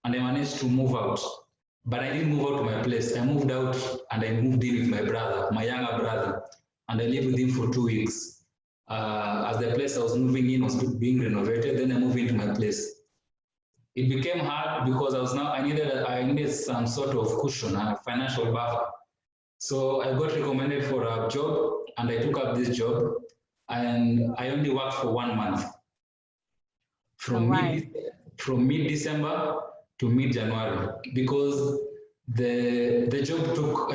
And I managed to move out. But I didn't move out to my place. I moved out and I moved in with my brother, my younger brother, and I lived with him for 2 weeks. As the place I was moving in was being renovated, then I moved into my place. It became hard because I needed some sort of cushion, a financial buffer. So I got recommended for a job, and I took up this job, and I only worked for 1 month, from mid-December to mid-January, because the job took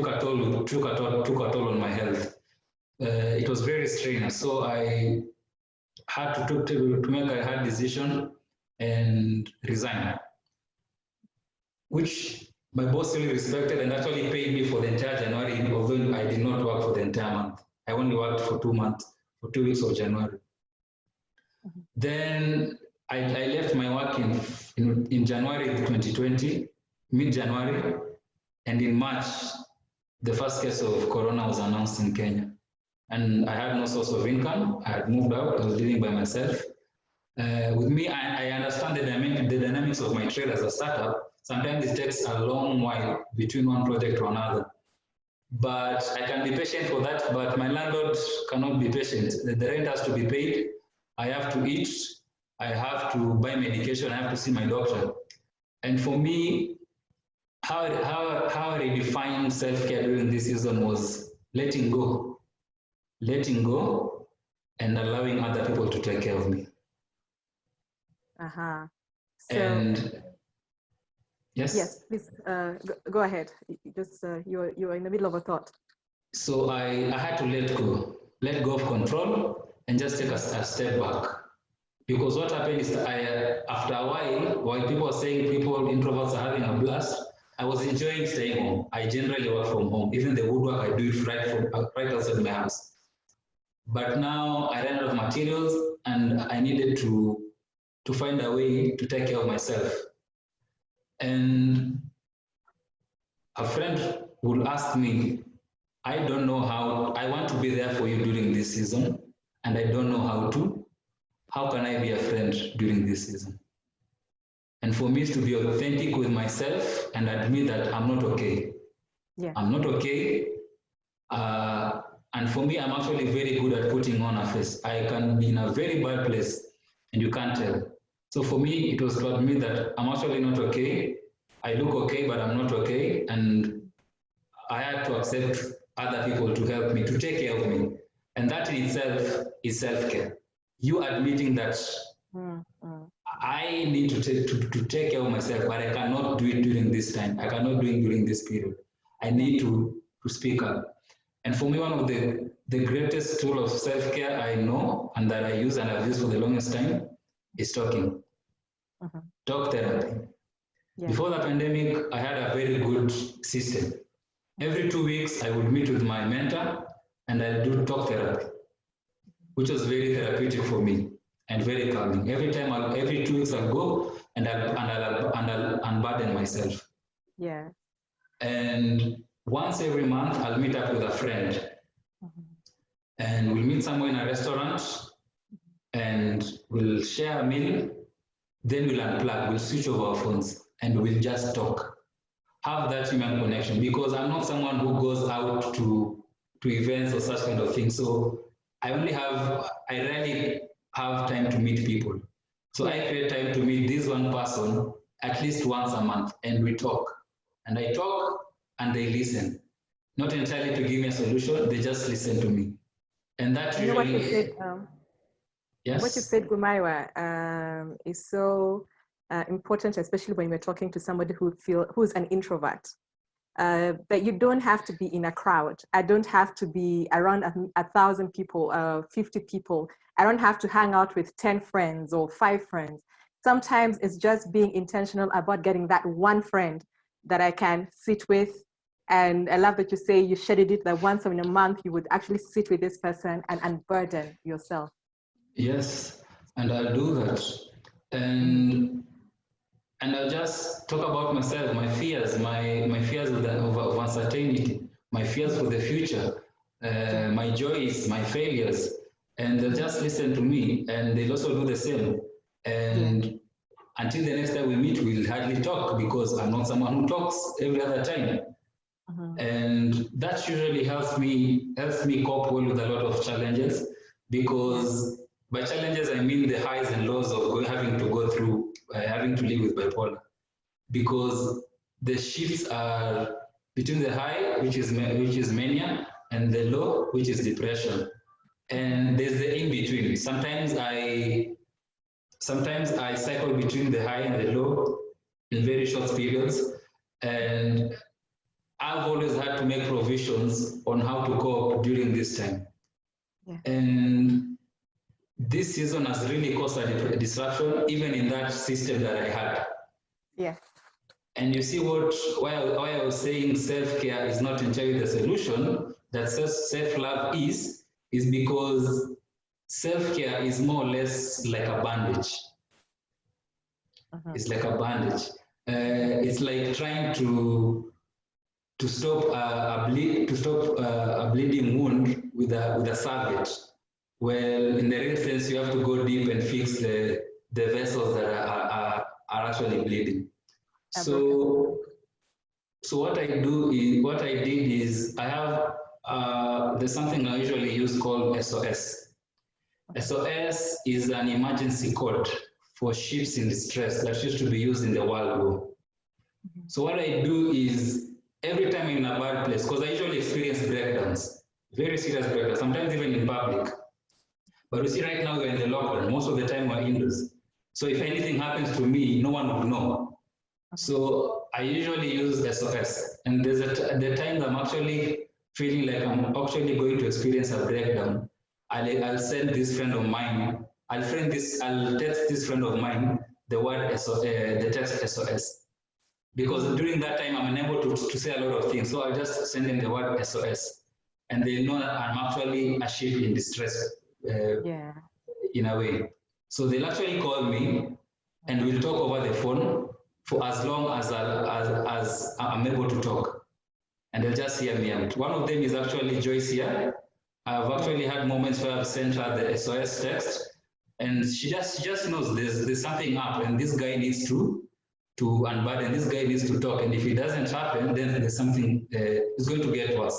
a toll on my health. It was very strenuous, so I had to make a hard decision and resign, which my boss really respected and actually paid me for the entire January, although I did not work for the entire month. I only worked for 2 months, for 2 weeks of January. Then I left my work in January 2020, mid-January, and in March, the first case of corona was announced in Kenya. And I had no source of income. I had moved out, I was living by myself. With me, I understand the dynamics of my trade as a startup. Sometimes it takes a long while between one project to another. But I can be patient for that, but my landlord cannot be patient. The rent has to be paid. I have to eat. I have to buy medication. I have to see my doctor. And for me, how I redefined self-care during this season was letting go and allowing other people to take care of me. So, and yes, please go ahead. You're in the middle of a thought. So I had to let go of control and just take a step back, because what happened is after a while people are saying introverts are having a blast, I was enjoying staying home. I generally work from home. Even the woodwork, I do it right outside my house. But now I ran out of materials and I needed to find a way to take care of myself. And a friend would ask me, I don't know how, I want to be there for you during this season, and I don't know how to. How can I be a friend during this season? And for me to be authentic with myself and admit that I'm not okay. Yeah. I'm not okay. And for me, I'm actually very good at putting on a face. I can be in a very bad place and you can't tell. So for me, it was to admit that I'm actually not okay. I look okay, but I'm not okay. And I had to accept other people to help me, to take care of me. And that in itself is self-care. You admitting that I need to take care of myself, but I cannot do it during this time. I cannot do it during this period. I need to speak up. And for me, one of the greatest tool of self-care I know and that I use and I've used for the longest time is talking. Talk therapy. Yeah. Before the pandemic, I had a very good system. Every 2 weeks, I would meet with my mentor and I do talk therapy, which was very therapeutic for me and very calming. Every 2 weeks, I'll go and I'll unburden myself. Yeah. And once every month, I'll meet up with a friend. And we'll meet somewhere in a restaurant and we'll share a meal. Then we'll unplug, we'll switch over our phones and we'll just talk. Have that human connection, because I'm not someone who goes out to events or such kind of things. So I rarely have time to meet people. So I create time to meet this one person at least once a month and we talk. And I talk and they listen. Not entirely to give me a solution, they just listen to me. And that You know what you said, yes? What you said, Gumaywa, is so important, especially when we're talking to somebody who's an introvert. That you don't have to be in a crowd. I don't have to be around 1,000 people, 50 people. I don't have to hang out with 10 friends or 5 friends. Sometimes it's just being intentional about getting that one friend that I can sit with. And I love that you say you scheduled it that once in a month you would actually sit with this person and unburden yourself. Yes, and I'll do that. And I'll just talk about myself, my fears, my fears of uncertainty, my fears for the future, my joys, my failures. And they'll just listen to me and they'll also do the same. And until the next time we meet, we'll hardly talk because I'm not someone who talks every other time. And that usually helps me cope well with a lot of challenges, because by challenges I mean the highs and lows of having to go through, having to live with bipolar, because the shifts are between the high, which is mania, and the low, which is depression, and there's the in between. Sometimes I cycle between the high and the low in very short periods, and I've always had to make provisions on how to cope during this time. And this season has really caused a disruption, even in that system that I had. And you see why I was saying self-care is not entirely the solution, that self-love is because self-care is more or less like a bandage. It's like a bandage. It's like trying to stop a bleeding wound with a salvage. Well, in the real sense, you have to go deep and fix the vessels that are actually bleeding. So what I did is I have there's something I usually use called SOS. SOS is an emergency code for ships in distress that used to be used in the World War. So what I do is every time I'm in a bad place, because I usually experience breakdowns, very serious breakdowns, sometimes even in public. But you see right now we're in the lockdown, most of the time we're indoors. So if anything happens to me, no one would know. So I usually use SOS. And there's the time I'm actually feeling like I'm actually going to experience a breakdown, I'll send this friend of mine, I'll text this friend of mine the word SOS, the text SOS. Because during that time, I'm unable to say a lot of things. So I'll just send them the word SOS. And they know that I'm actually a ship in distress in a way. So they'll actually call me and we'll talk over the phone for as long as I'm able to talk. And they'll just hear me out. One of them is actually Joyce here. I've actually had moments where I've sent her the SOS text and she just knows there's something up and this guy needs to unburden, this guy needs to talk, and if it doesn't happen, then there's something, it's going to get worse.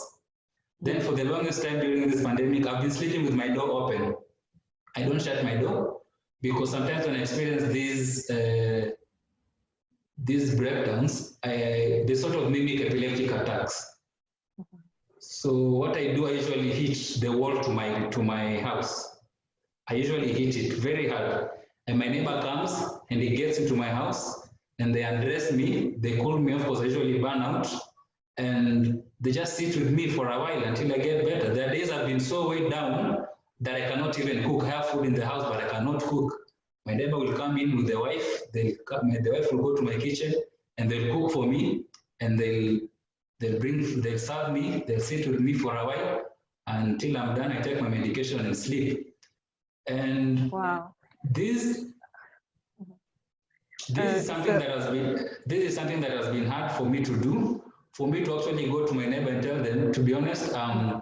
Then for the longest time during this pandemic, I've been sleeping with my door open. I don't shut my door because sometimes when I experience these breakdowns, they sort of mimic epileptic attacks. So what I do, I usually hit the wall to my house. I usually hit it very hard, and my neighbor comes and he gets into my house. And they undress me, they cool me off because I usually burn out, and they just sit with me for a while until I get better. There are days I've been so weighed down that I cannot even cook. I have food in the house, but I cannot cook. My neighbor will come in with the wife, the wife will go to my kitchen, and they'll cook for me, and they'll serve me, they'll sit with me for a while until I'm done. I take my medication and sleep. And Wow. this is something that has been hard for me to do. For me to actually go to my neighbor and tell them, to be honest, I'm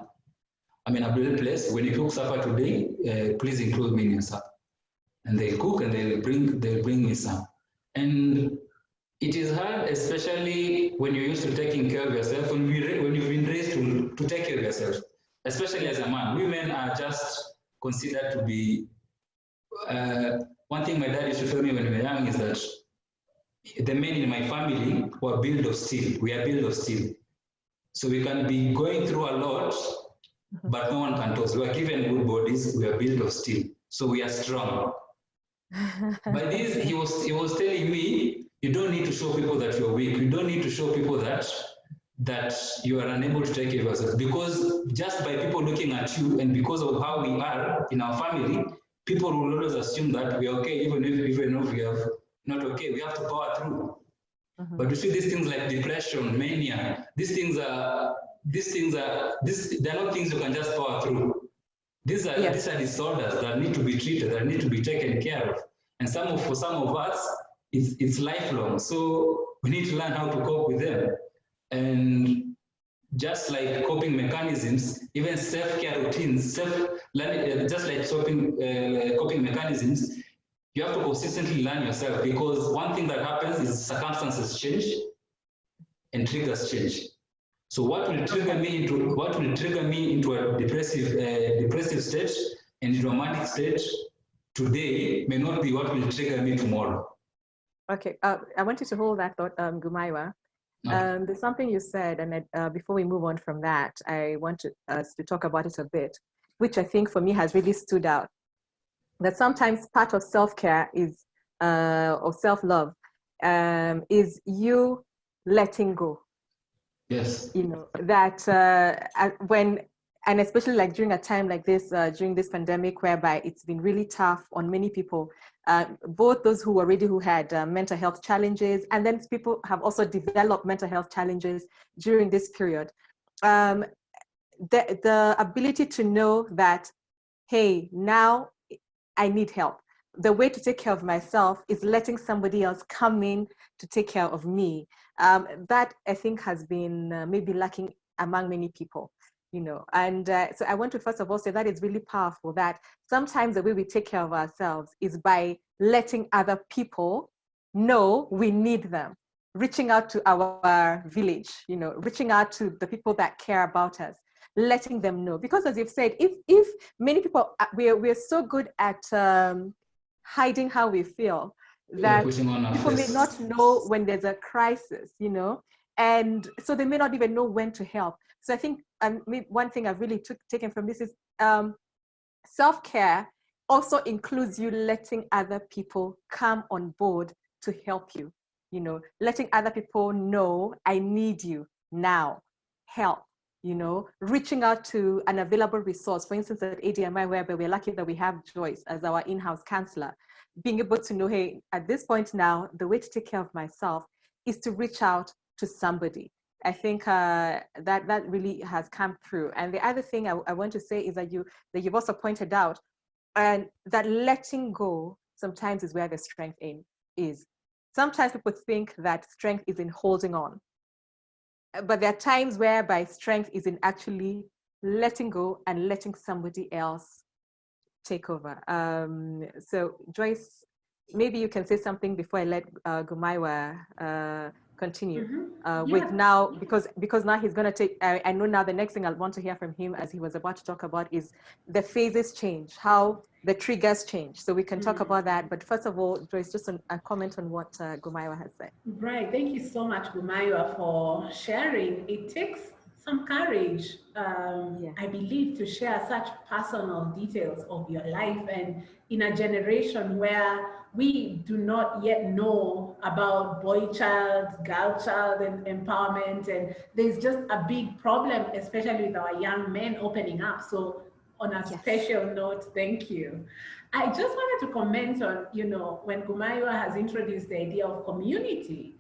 in a bad place. When you cook supper today, please include me in your supper. And they'll cook and they'll bring me some. And it is hard, especially when you're used to taking care of yourself, when you've been raised to take care of yourself, especially as a man. Women are just considered to be, one thing my dad used to tell me when we were young is that the men in my family were built of steel. We are built of steel. So we can be going through a lot, but no one can touch. We are given good bodies, we are built of steel. So we are strong. By this, he was telling me, you don't need to show people that you're weak. You don't need to show people that you are unable to take care of yourself. Because just by people looking at you and because of how we are in our family, people will always assume that we're okay, even if we are not okay. We have to power through. But you see these things like depression, mania, they're not things you can just power through. These are disorders that need to be treated, that need to be taken care of. And for some of us, it's lifelong. So we need to learn how to cope with them. And just like coping mechanisms, even self-care routines, just like coping mechanisms, you have to consistently learn yourself, because one thing that happens is circumstances change and triggers change. So what will trigger me into a depressive state and romantic state today may not be what will trigger me tomorrow. Okay, I want you to hold that thought, Gumaywa. Okay. There's something you said, and before we move on from that, I want us to talk about it a bit, which I think for me has really stood out. That sometimes part of self-care is, or self-love, is you letting go. Yes. You know, that and especially like during a time like this, during this pandemic, whereby it's been really tough on many people, both those who had mental health challenges, and then people have also developed mental health challenges during this period. The ability to know that, hey, now I need help. The way to take care of myself is letting somebody else come in to take care of me. That I think has been maybe lacking among many people, you know. And so I want to first of all say that it's really powerful that sometimes the way we take care of ourselves is by letting other people know we need them, reaching out to our village, you know, reaching out to the people that care about us, letting them know. Because as you've said, if many people, we're so good at hiding how we feel, that people may not know when there's a crisis, you know, and so they may not even know when to help. So I think one thing I've really taken from this is self-care also includes you letting other people come on board to help you, you know, letting other people know, I need you now, help. You know, reaching out to an available resource, for instance, at ADMI, whereby we're lucky that we have Joyce as our in-house counselor, being able to know, hey, at this point now, the way to take care of myself is to reach out to somebody. I think that really has come through. And the other thing I want to say is that you've also pointed out, and that letting go sometimes is where the strength is. Sometimes people think that strength is in holding on. But there are times whereby strength is in actually letting go and letting somebody else take over. So Joyce, maybe you can say something before I let Gumaywa continue with now, because now he's going to take, I know now the next thing I'll want to hear from him, as he was about to talk about, is the phases change, how the triggers change. So we can talk about that. But first of all, Joyce, just a comment on what Gumaywa has said. Right. Thank you so much, Gumaywa, for sharing. It takes some courage, I believe, to share such personal details of your life, and in a generation where we do not yet know about boy child, girl child and empowerment, and there's just a big problem, especially with our young men opening up. So on a special note, thank you. I just wanted to comment on, you know, when Gumaywa has introduced the idea of community,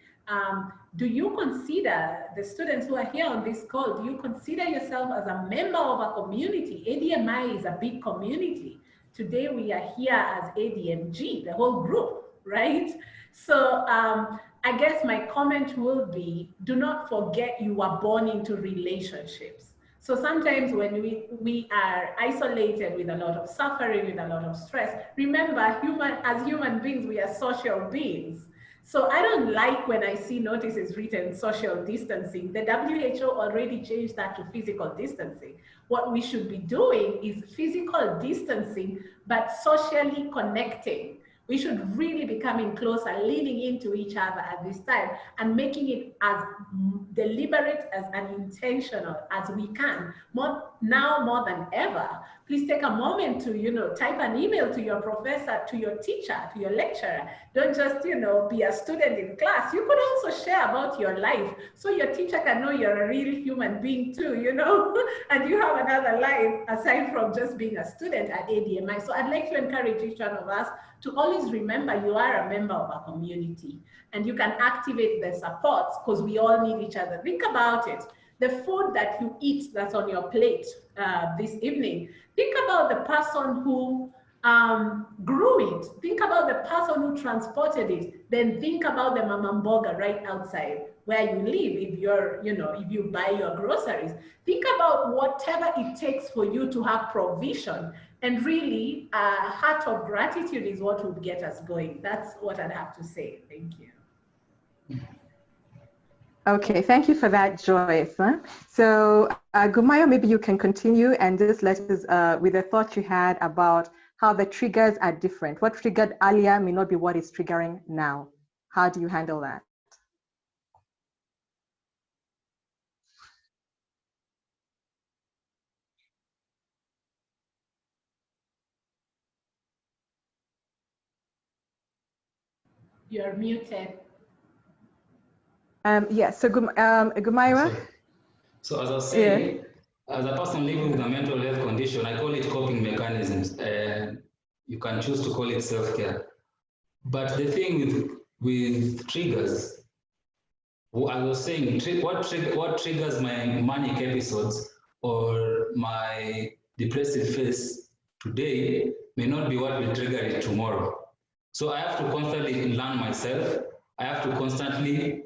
do you consider, the students who are here on this call, do you consider yourself as a member of a community? ADMI is a big community. Today we are here as ADMG, the whole group, right? So I guess my comment will be, do not forget you were born into relationships. So sometimes when we are isolated with a lot of suffering, with a lot of stress, remember, as human beings, we are social beings. So I don't like when I see notices written social distancing. The WHO already changed that to physical distancing. What we should be doing is physical distancing, but socially connecting. We should really be coming closer, leaning into each other at this time and making it as deliberate and intentional as we can. Now more than ever, please take a moment to, type an email to your professor, to your teacher, to your lecturer. Don't just, be a student in class. You could also share about your life so your teacher can know you're a real human being too, and you have another life aside from just being a student at ADMI. So I'd like to encourage each one of us to always remember you are a member of a community and you can activate the supports because we all need each other. Think about it. The food that you eat that's on your plate this evening, think about the person who grew it. Think about the person who transported it. Then think about the mama mboga right outside where you live. If you're, if you buy your groceries, think about whatever it takes for you to have provision. And really, a heart of gratitude is what would get us going. That's what I'd have to say. Thank you. Okay, thank you for that, Joyce. So, Gumaywa, maybe you can continue and just let us, with the thought you had about how the triggers are different. What triggered earlier may not be what is triggering now. How do you handle that? You're muted. Yes, so Gumaywa? So as I was saying, as a person living with a mental health condition, I call it coping mechanisms. You can choose to call it self-care. But the thing with triggers, as I was saying, what triggers my manic episodes or my depressive phase today may not be what will trigger it tomorrow. So I have to constantly learn myself. I have to constantly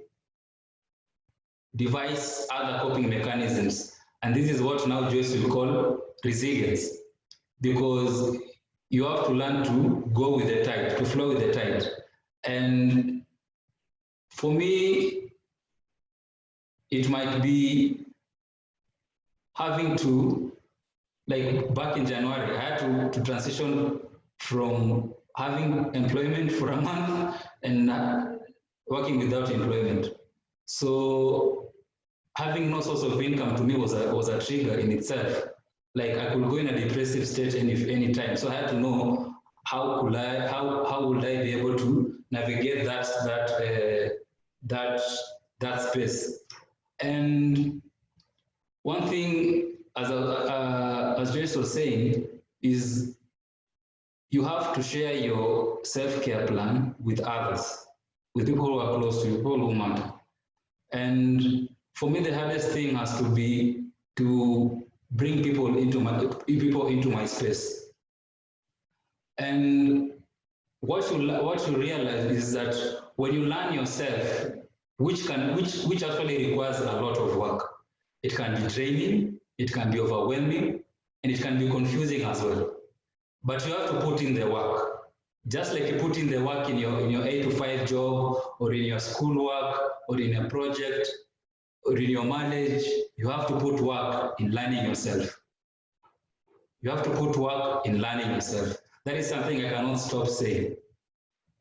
devise other coping mechanisms. And this is what now Joyce will call resilience, because you have to learn to go with the tide, to flow with the tide. And for me, it might be having to, like back in January, I had to transition from having employment for a month and working without employment. So having no source of income to me was a trigger in itself. Like I could go in a depressive state any time. So I had to know how would I be able to navigate that space. And one thing, as Joyce was saying, is you have to share your self-care plan with others, with people who are close to you, people who matter. And for me, the hardest thing has to be to bring people into my space. And what you realize is that when you learn yourself, which actually requires a lot of work. It can be draining, it can be overwhelming, and it can be confusing as well. But you have to put in the work. Just like you put in the work in your 8-to-5 job, or in your schoolwork, or in a project, or in your marriage, you have to put work in learning yourself. You have to put work in learning yourself. That is something I cannot stop saying.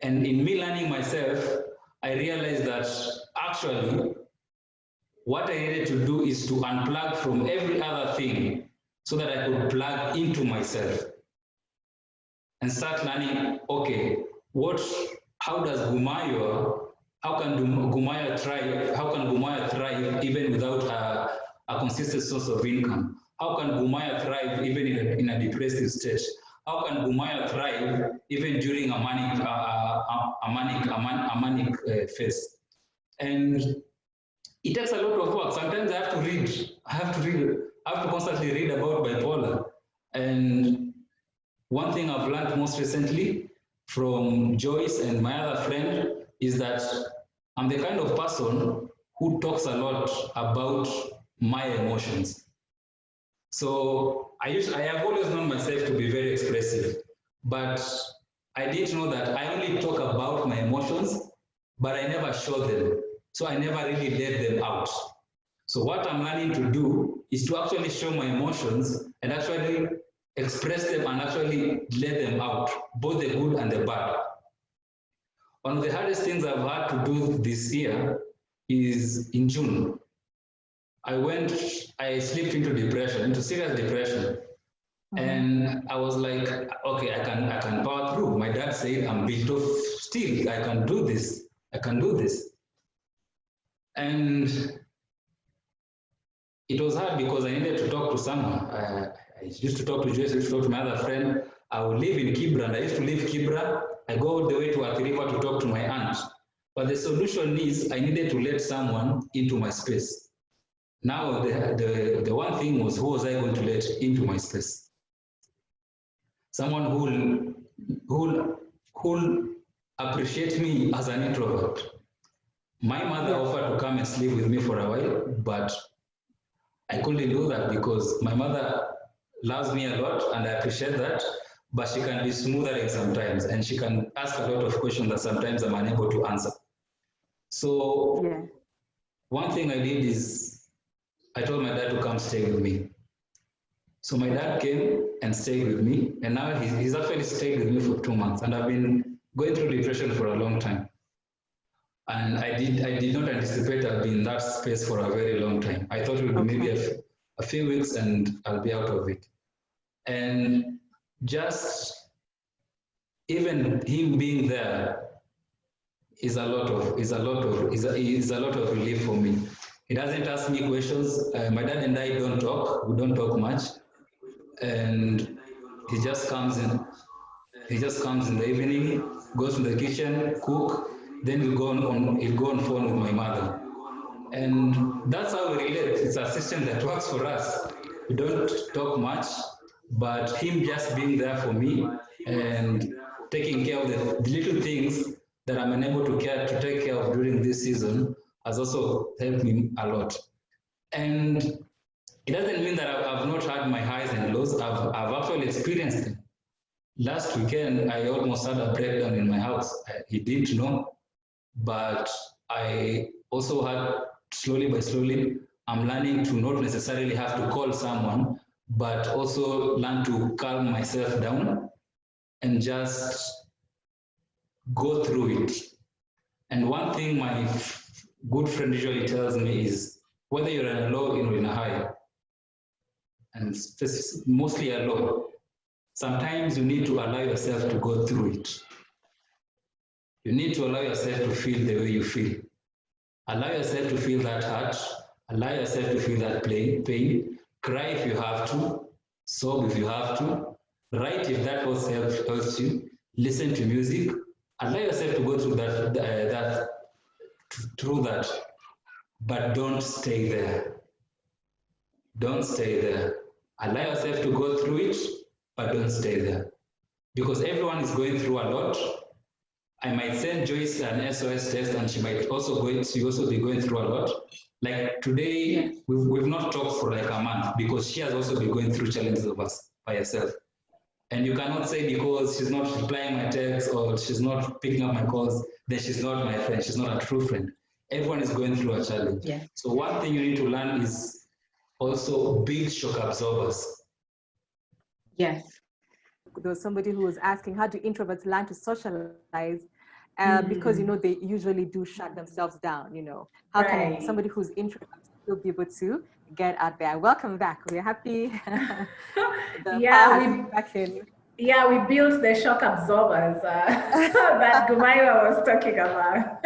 And in me learning myself, I realized that actually, what I needed to do is to unplug from every other thing so that I could plug into myself and start learning, okay, how can Gumaywa thrive even without a consistent source of income? How can Gumaywa thrive even in a depressive state? How can Gumaywa thrive even during a manic phase? And it takes a lot of work. Sometimes I have to read. I have to constantly read about bipolar. And one thing I've learned most recently from Joyce and my other friend is that I'm the kind of person who talks a lot about my emotions. So I have always known myself to be very expressive, but I didn't know that I only talk about my emotions, but I never show them. So I never really let them out. So what I'm learning to do is to actually show my emotions and actually express them and actually let them out, both the good and the bad. One of the hardest things I've had to do this year is in June. I slipped into depression, into serious depression. And I was like, okay, I can power through. My dad said, I'm built of steel. I can do this. I can do this. And it was hard because I needed to talk to someone. I used to talk to Joyce, I used to talk to my other friend. I would live in Kibra, and I used to leave Kibra. I go all the way to Athi River to talk to my aunt. But the solution is I needed to let someone into my space. Now, the one thing was, who was I going to let into my space? Someone who'll appreciate me as an introvert. My mother offered to come and sleep with me for a while, but I couldn't do that because my mother loves me a lot and I appreciate that, but she can be smothering sometimes and she can ask a lot of questions that sometimes I'm unable to answer. So one thing I did is I told my dad to come stay with me. So my dad came and stayed with me, and now he's actually stayed with me for 2 months, and I've been going through depression for a long time. And I did not anticipate I'd be in that space for a very long time. I thought it would be maybe a few weeks and I'll be out of it. And just even him being there is a lot of relief for me. He doesn't ask me questions. My dad and I don't talk. We don't talk much. And he just comes in. He just comes in the evening, goes to the kitchen, cook, then he'll go on phone with my mother. And that's how we relate. It's a system that works for us. We don't talk much, but him just being there for me and taking care of the little things that I'm unable to take care of during this season has also helped me a lot. And it doesn't mean that I've not had my highs and lows. I've actually experienced them. Last weekend, I almost had a breakdown in my house. He didn't know, but I also had, slowly by slowly, I'm learning to not necessarily have to call someone, but also learn to calm myself down and just go through it. And one thing my good friend usually tells me is, whether you're in a low or in a high, and mostly a low, sometimes you need to allow yourself to go through it. You need to allow yourself to feel the way you feel. Allow yourself to feel that hurt. Allow yourself to feel that pain. Cry if you have to. Sob if you have to. Write if that helps you. Listen to music. Allow yourself to go through that. But don't stay there. Don't stay there. Allow yourself to go through it, but don't stay there. Because everyone is going through a lot. I might send Joyce an SOS test and she might also be going through a lot. Like today, we've not talked for like a month because she has also been going through challenges of us by herself. And you cannot say because she's not replying my texts or she's not picking up my calls, then she's not my friend, she's not a true friend. Everyone is going through a challenge. Yeah. So one thing you need to learn is also big shock absorbers. Yes. There was somebody who was asking, how do introverts learn to socialize? Because, they usually do shut themselves down, How can somebody who's introverted still be able to get out there? Welcome back. We're happy. Back in. Yeah, we built the shock absorbers that Gumaywa was talking about.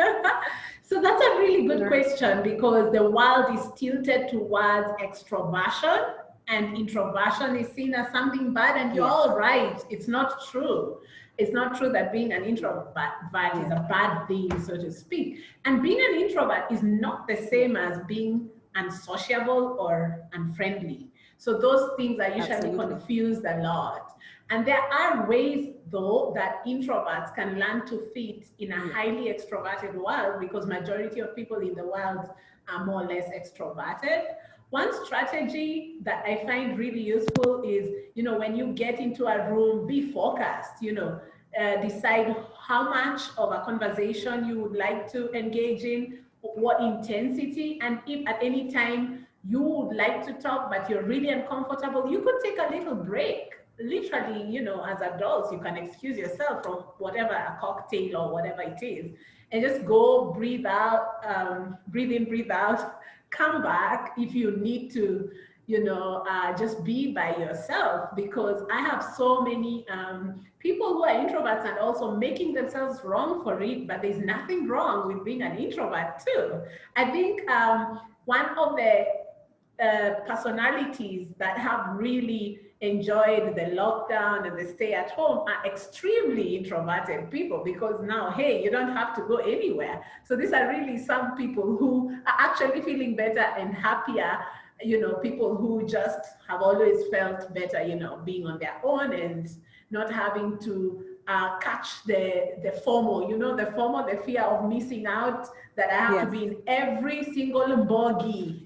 So that's a really good question because the world is tilted towards extroversion. and introversion is seen as something bad, and you're all right. It's not true. It's not true that being an introvert is a bad thing, so to speak. And being an introvert is not the same as being unsociable or unfriendly. So those things are usually confused a lot. And there are ways, though, that introverts can learn to fit in a highly extroverted world, because majority of people in the world are more or less extroverted. One strategy that I find really useful is, when you get into a room, be focused, decide how much of a conversation you would like to engage in, what intensity, and if at any time you would like to talk, but you're really uncomfortable, you could take a little break. Literally, as adults, you can excuse yourself from whatever, a cocktail or whatever it is, and just go breathe out, breathe in, breathe out, come back if you need to, just be by yourself. Because I have so many people who are introverts and also making themselves wrong for it, but there's nothing wrong with being an introvert too. I think one of the personalities that have really enjoyed the lockdown and the stay at home are extremely introverted people, because now, hey, you don't have to go anywhere. So these are really some people who are actually feeling better and happier, people who just have always felt better, being on their own and not having to catch the FOMO, the FOMO, the fear of missing out, that I have to be in every single bogie.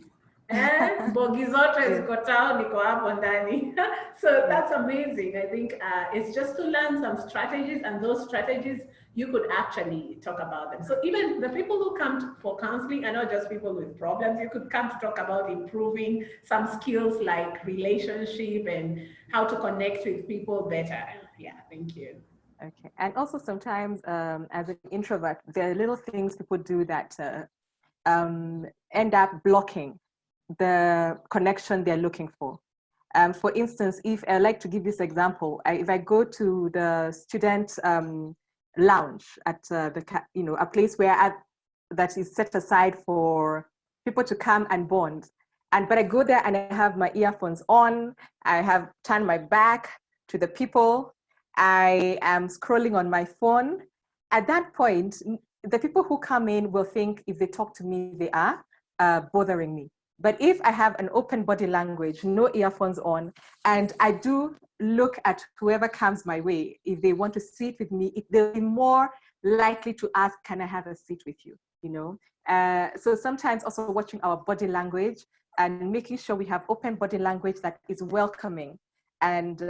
Bogi zote ziko town, niko hapo ndani. So that's amazing. I think it's just to learn some strategies, and those strategies you could actually talk about them. So even the people who come for counseling are not just people with problems. You could come to talk about improving some skills like relationship and how to connect with people better. Yeah, thank you. Okay, and also sometimes as an introvert, there are little things people do that end up blocking the connection they're looking for. For instance, if I like to give this example, if I go to the student lounge at a place where that is set aside for people to come and bond, but I go there and I have my earphones on, I have turned my back to the people, I am scrolling on my phone. At that point, the people who come in will think if they talk to me, they are bothering me. But if I have an open body language, no earphones on, and I do look at whoever comes my way, if they want to sit with me, they'll be more likely to ask, can I have a seat with you? So sometimes also watching our body language and making sure we have open body language that is welcoming and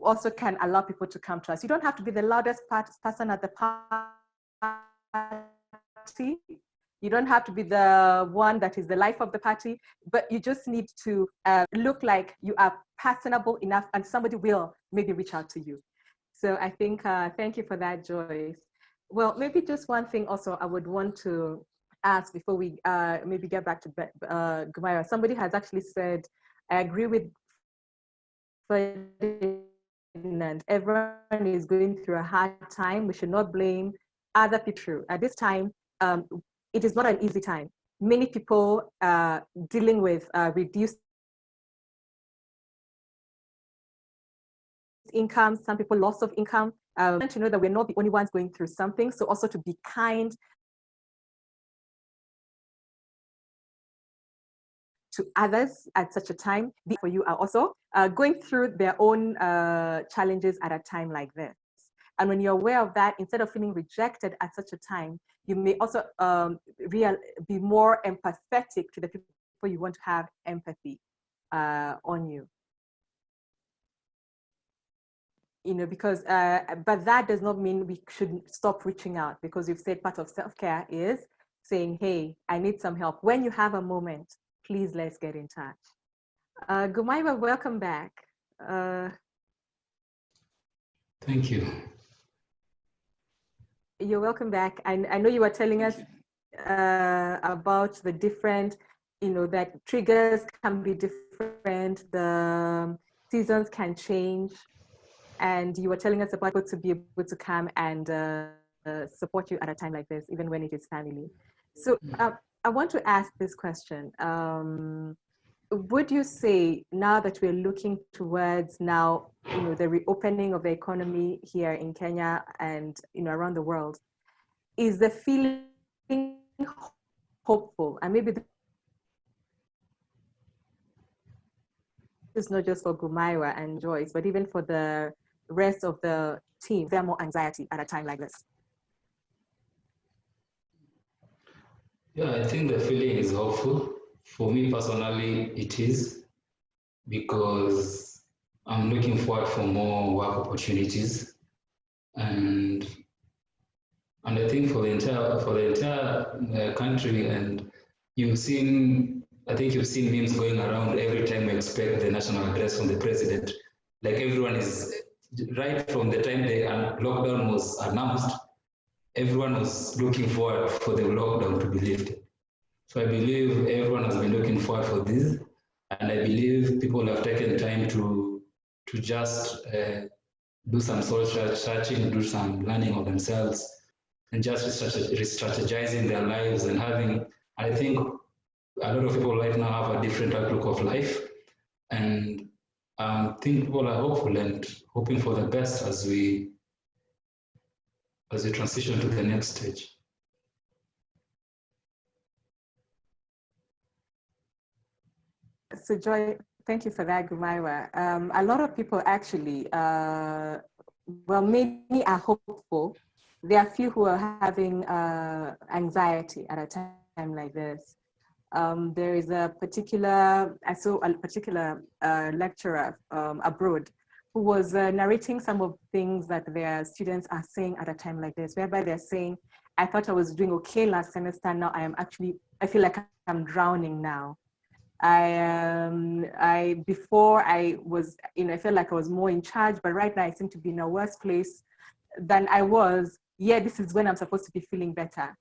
also can allow people to come to us. You don't have to be the loudest person at the party. You don't have to be the one that is the life of the party, but you just need to look like you are personable enough, and somebody will maybe reach out to you. So I think, thank you for that, Joyce. Well, maybe just one thing also I would want to ask before we maybe get back to Gumaywa. Somebody has actually said, I agree with Ferdinand. Everyone is going through a hard time. We should not blame other people. At this time, it is not an easy time. Many people dealing with reduced income, some people loss of income. To know that we're not the only ones going through something. So also to be kind to others at such a time. For you are also going through their own challenges at a time like this. And when you're aware of that, instead of feeling rejected at such a time, you may also be more empathetic to the people you want to have empathy on you. Because, but that does not mean we should stop reaching out, because you've said part of self-care is saying, hey, I need some help. When you have a moment, please let's get in touch. Gumaywa, welcome back. Thank you. You're welcome back. I know you were telling us about the different, that triggers can be different, the seasons can change, and you were telling us about what to be able to come and support you at a time like this, even when it is family. So I want to ask this question. would you say now that we're looking towards now, the reopening of the economy here in Kenya and, around the world, is the feeling hopeful? And maybe this is not just for Gumaywa and Joyce, but even for the rest of the team, there more anxiety at a time like this? Yeah, I think the feeling is hopeful. For me personally, it is, because I'm looking forward for more work opportunities, and I think for the entire country. And I think you've seen memes going around every time we expect the national address from the president. Like, everyone is, right from the time the lockdown was announced, everyone was looking forward for the lockdown to be lifted. So I believe everyone has been looking forward for this, and I believe people have taken time to just do some soul searching, do some learning of themselves, and just re-strategizing their lives, and I think a lot of people right now have a different outlook of life, and I think people are hopeful and hoping for the best as we transition to the next stage. So Joy, thank you for that, Gumaywa. A lot of people actually, many are hopeful. There are few who are having anxiety at a time like this. There is I saw a particular lecturer abroad who was narrating some of the things that their students are saying at a time like this, whereby they're saying, I thought I was doing okay last semester, now I feel like I'm drowning now. Before I was, I felt like I was more in charge, but right now I seem to be in a worse place than I was. Yeah, this is when I'm supposed to be feeling better.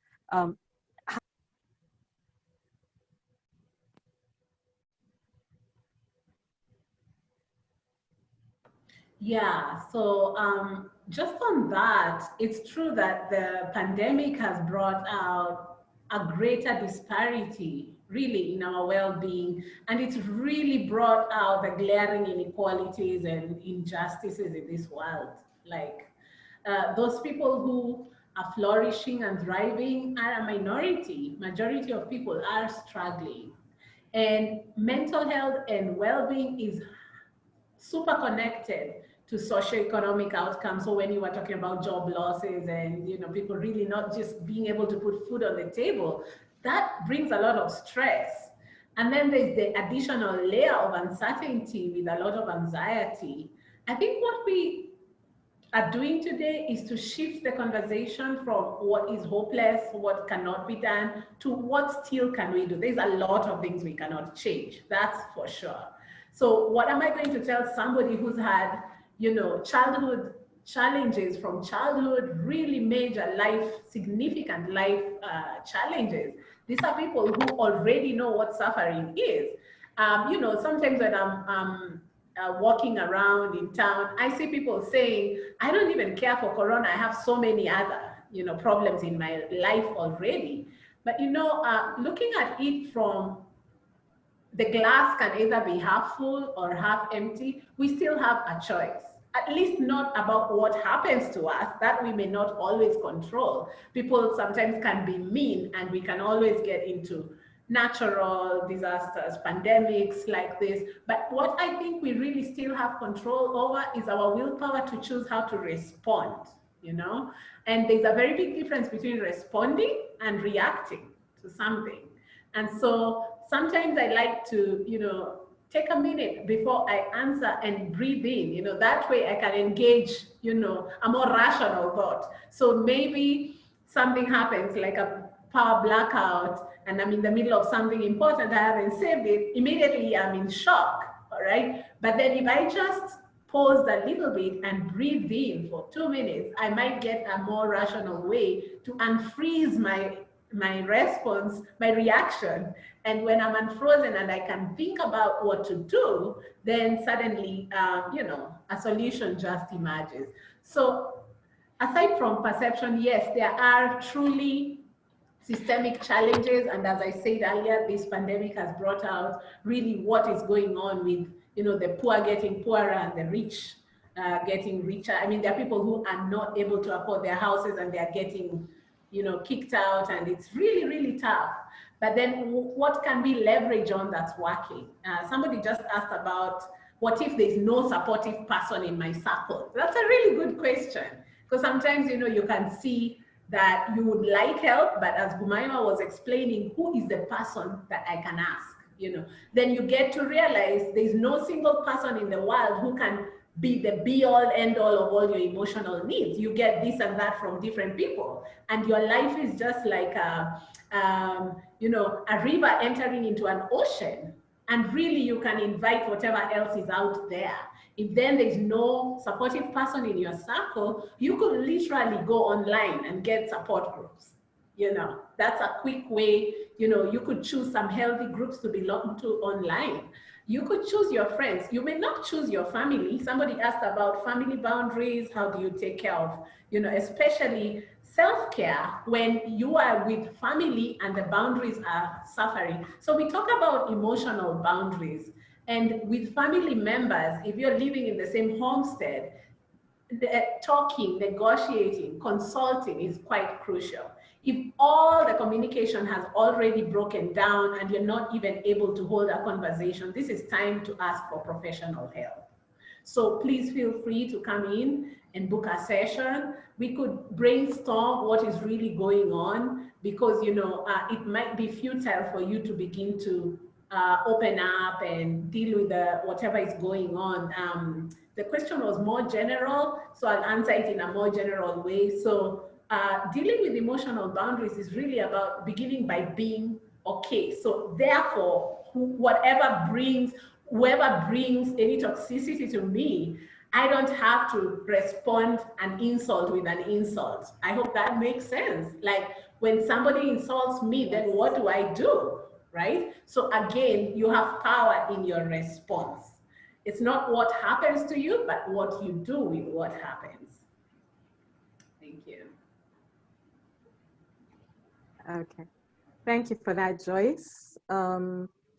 Yeah, so just on that, it's true that the pandemic has brought out a greater disparity really in our well-being, and it's really brought out the glaring inequalities and injustices in this world. Like those people who are flourishing and thriving are a minority. Majority of people are struggling, and mental health and well-being is super connected to socioeconomic outcomes. So when you were talking about job losses and people really not just being able to put food on the table, that brings a lot of stress. And then there's the additional layer of uncertainty with a lot of anxiety. I think what we are doing today is to shift the conversation from what is hopeless, what cannot be done, to what still can we do. There's a lot of things we cannot change, that's for sure. So what am I going to tell somebody who's had, childhood challenges from childhood, really major life, significant life challenges? These are people who already know what suffering is. Sometimes when I'm walking around in town, I see people saying, I don't even care for Corona. I have so many other, problems in my life already. But, looking at it from the glass can either be half full or half empty, we still have a choice. At least not about what happens to us, that we may not always control. People sometimes can be mean, and we can always get into natural disasters, pandemics like this. But what I think we really still have control over is our willpower to choose how to respond, And there's a very big difference between responding and reacting to something. And so sometimes I like to, take a minute before I answer and breathe in, that way I can engage, a more rational thought. So maybe something happens like a power blackout and I'm in the middle of something important, I haven't saved it, immediately I'm in shock, all right? But then if I just pause a little bit and breathe in for 2 minutes, I might get a more rational way to unfreeze my response, my reaction. And when I'm unfrozen and I can think about what to do, then suddenly, a solution just emerges. So aside from perception, yes, there are truly systemic challenges. And as I said earlier, this pandemic has brought out really what is going on with, the poor getting poorer and the rich getting richer. I mean, there are people who are not able to afford their houses and they're getting, kicked out, and it's really, really tough. But then what can we leverage on that's working? Somebody just asked about, what if there's no supportive person in my circle? That's a really good question, because sometimes, you can see that you would like help, but as Gumaywa was explaining, who is the person that I can ask? Then you get to realize there's no single person in the world who can be the be-all, end-all of all your emotional needs. You get this and that from different people, and your life is just like a river entering into an ocean, and really you can invite whatever else is out there. If then there's no supportive person in your circle, you could literally go online and get support groups. That's a quick way. You could choose some healthy groups to belong to online. You could choose your friends. You may not choose your family. Somebody asked about family boundaries. How do you take care of, especially self-care when you are with family and the boundaries are suffering. So we talk about emotional boundaries. And with family members, if you're living in the same homestead, talking, negotiating, consulting is quite crucial. If all the communication has already broken down and you're not even able to hold a conversation, this is time to ask for professional help. So please feel free to come in and book a session. We could brainstorm what is really going on, because it might be futile for you to begin to open up and deal with whatever is going on. The question was more general, so I'll answer it in a more general way. So dealing with emotional boundaries is really about beginning by being okay. So therefore, whoever brings any toxicity to me, I don't have to respond an insult with an insult. I hope that makes sense. Like when somebody insults me, then what do I do, right? So again, you have power in your response. It's not what happens to you, but what you do with what happens. Thank you. Okay, thank you for that, Joyce.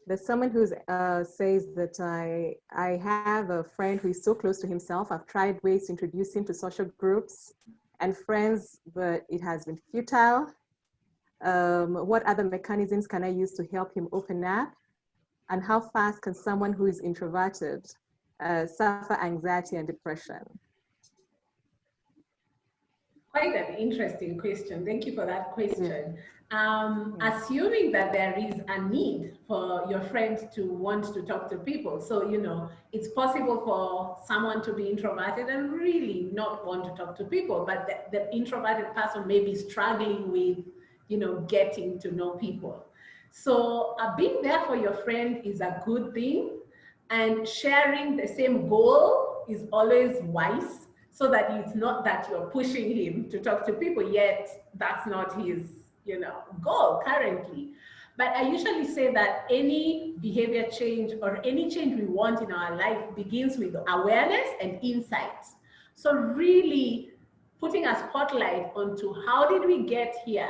There's someone who says that I have a friend who is so close to himself. I've tried ways to introduce him to social groups and friends, but it has been futile. What other mechanisms can I use to help him open up? And how fast can someone who is introverted suffer anxiety and depression? Quite an interesting question. Thank you for that question. Assuming that there is a need for your friend to want to talk to people. So, it's possible for someone to be introverted and really not want to talk to people, but the introverted person may be struggling with, getting to know people. So being there for your friend is a good thing, and sharing the same goal is always wise, so that it's not that you're pushing him to talk to people, yet that's not his, goal currently. But I usually say that any behavior change or any change we want in our life begins with awareness and insight. So really putting a spotlight onto how did we get here,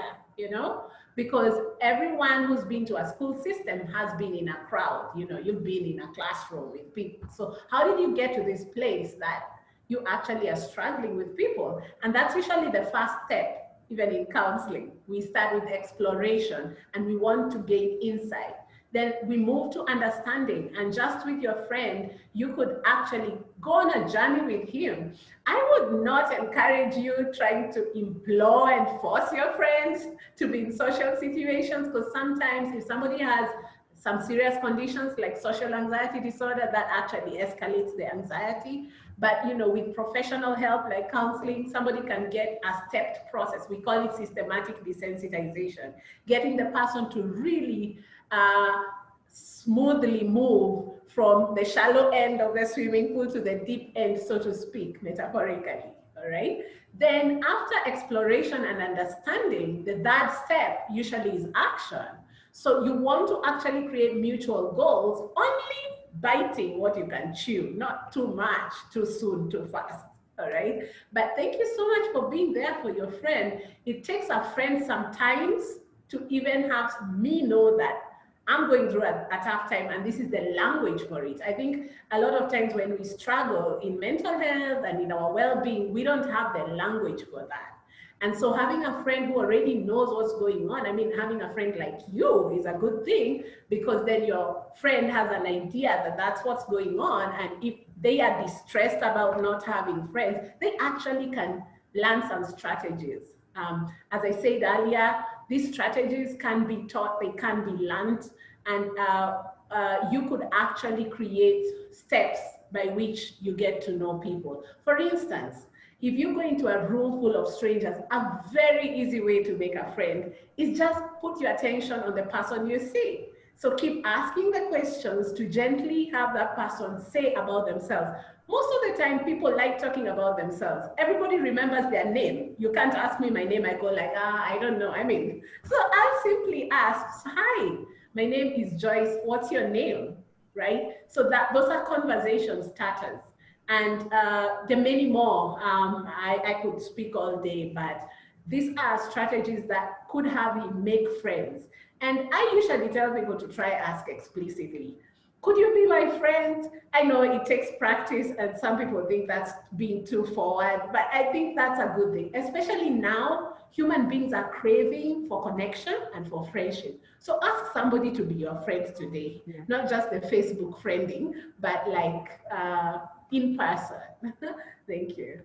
because everyone who's been to a school system has been in a crowd, you've been in a classroom with people. So how did you get to this place that you actually are struggling with people? And that's usually the first step. Even in counseling, we start with exploration and we want to gain insight. Then we move to understanding, and just with your friend, you could actually go on a journey with him. I would not encourage you trying to implore and force your friends to be in social situations, because sometimes if somebody has some serious conditions like social anxiety disorder, that actually escalates the anxiety. But with professional help like counseling, somebody can get a stepped process. We call it systematic desensitization, getting the person to really smoothly move from the shallow end of the swimming pool to the deep end, so to speak, metaphorically. All right. Then after exploration and understanding, the third step usually is action. So you want to actually create mutual goals, only biting what you can chew, not too much, too soon, too fast. All right. But thank you so much for being there for your friend. It takes a friend sometimes to even have me know that I'm going through a tough time and this is the language for it. I think a lot of times when we struggle in mental health and in our well-being, we don't have the language for that. And so having a friend who already knows what's going on, I mean, having a friend like you is a good thing, because then your friend has an idea that that's what's going on. And if they are distressed about not having friends, they actually can learn some strategies. As I said earlier, these strategies can be taught, they can be learned, and you could actually create steps by which you get to know people. For instance, if you go into a room full of strangers, a very easy way to make a friend is just put your attention on the person you see. So keep asking the questions to gently have that person say about themselves. Most of the time, people like talking about themselves. Everybody remembers their name. You can't ask me my name. I go like, I don't know. I mean, so I'll simply ask, hi, my name is Joyce. What's your name? Right? So that those are conversation starters. And there are many more. I could speak all day, but these are strategies that could have you make friends. And I usually tell people to try ask explicitly. Could you be my friend? I know it takes practice and some people think that's being too forward, but I think that's a good thing. Especially now, human beings are craving for connection and for friendship. So ask somebody to be your friend today, not just the Facebook friending, but like in person. Thank you.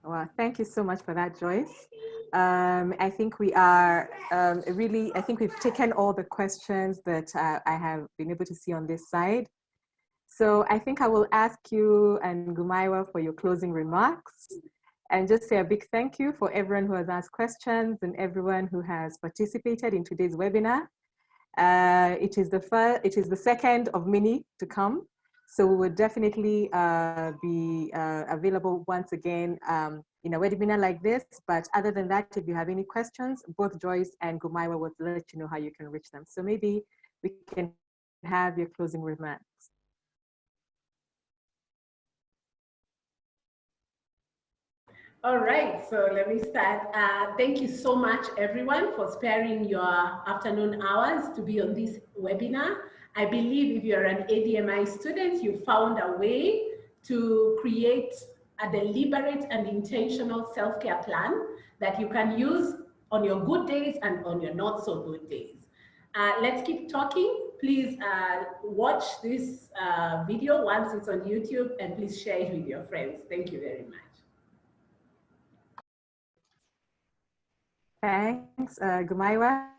Well, thank you so much for that, Joyce. I think we are I think we've taken all the questions that I have been able to see on this side. So I think I will ask you and Gumaywa for your closing remarks, and just say a big thank you for everyone who has asked questions and everyone who has participated in today's webinar. It is the second of many to come. So we will definitely be available once again in a webinar like this. But other than that, if you have any questions, both Joyce and Gumaywa will let you know how you can reach them. So maybe we can have your closing remarks. All right, so let me start. Thank you so much, everyone, for sparing your afternoon hours to be on this webinar. I believe if you're an ADMI student, you found a way to create a deliberate and intentional self-care plan that you can use on your good days and on your not so good days. Let's keep talking. Please watch this video once it's on YouTube, and please share it with your friends. Thank you very much. Thanks, Gumaywa.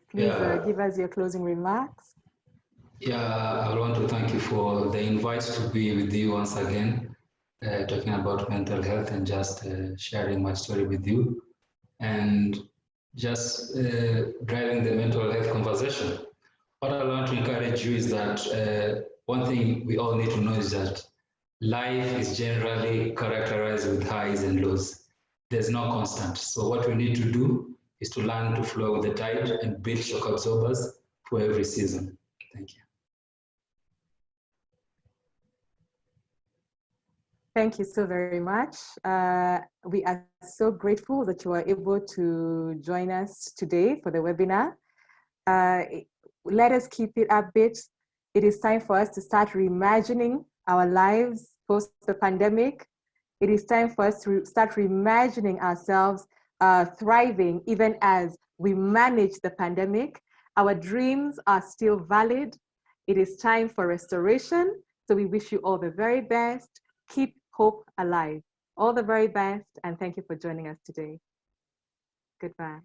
Please give us your closing remarks. Yeah, I want to thank you for the invite to be with you once again, talking about mental health and just sharing my story with you, and just driving the mental health conversation. What I want to encourage you is that one thing we all need to know is that life is generally characterized with highs and lows. There's no constant. So what we need to do is to learn to flow with the tide and build shock absorbers for every season. Thank you. Thank you so very much. We are so grateful that you are able to join us today for the webinar. Let us keep it upbeat. It is time for us to start reimagining our lives post the pandemic. It is time for us to start reimagining ourselves thriving even as we manage the pandemic. Our dreams are still valid. It is time for restoration. So we wish you all the very best. Keep hope alive. All the very best, and thank you for joining us today. Goodbye.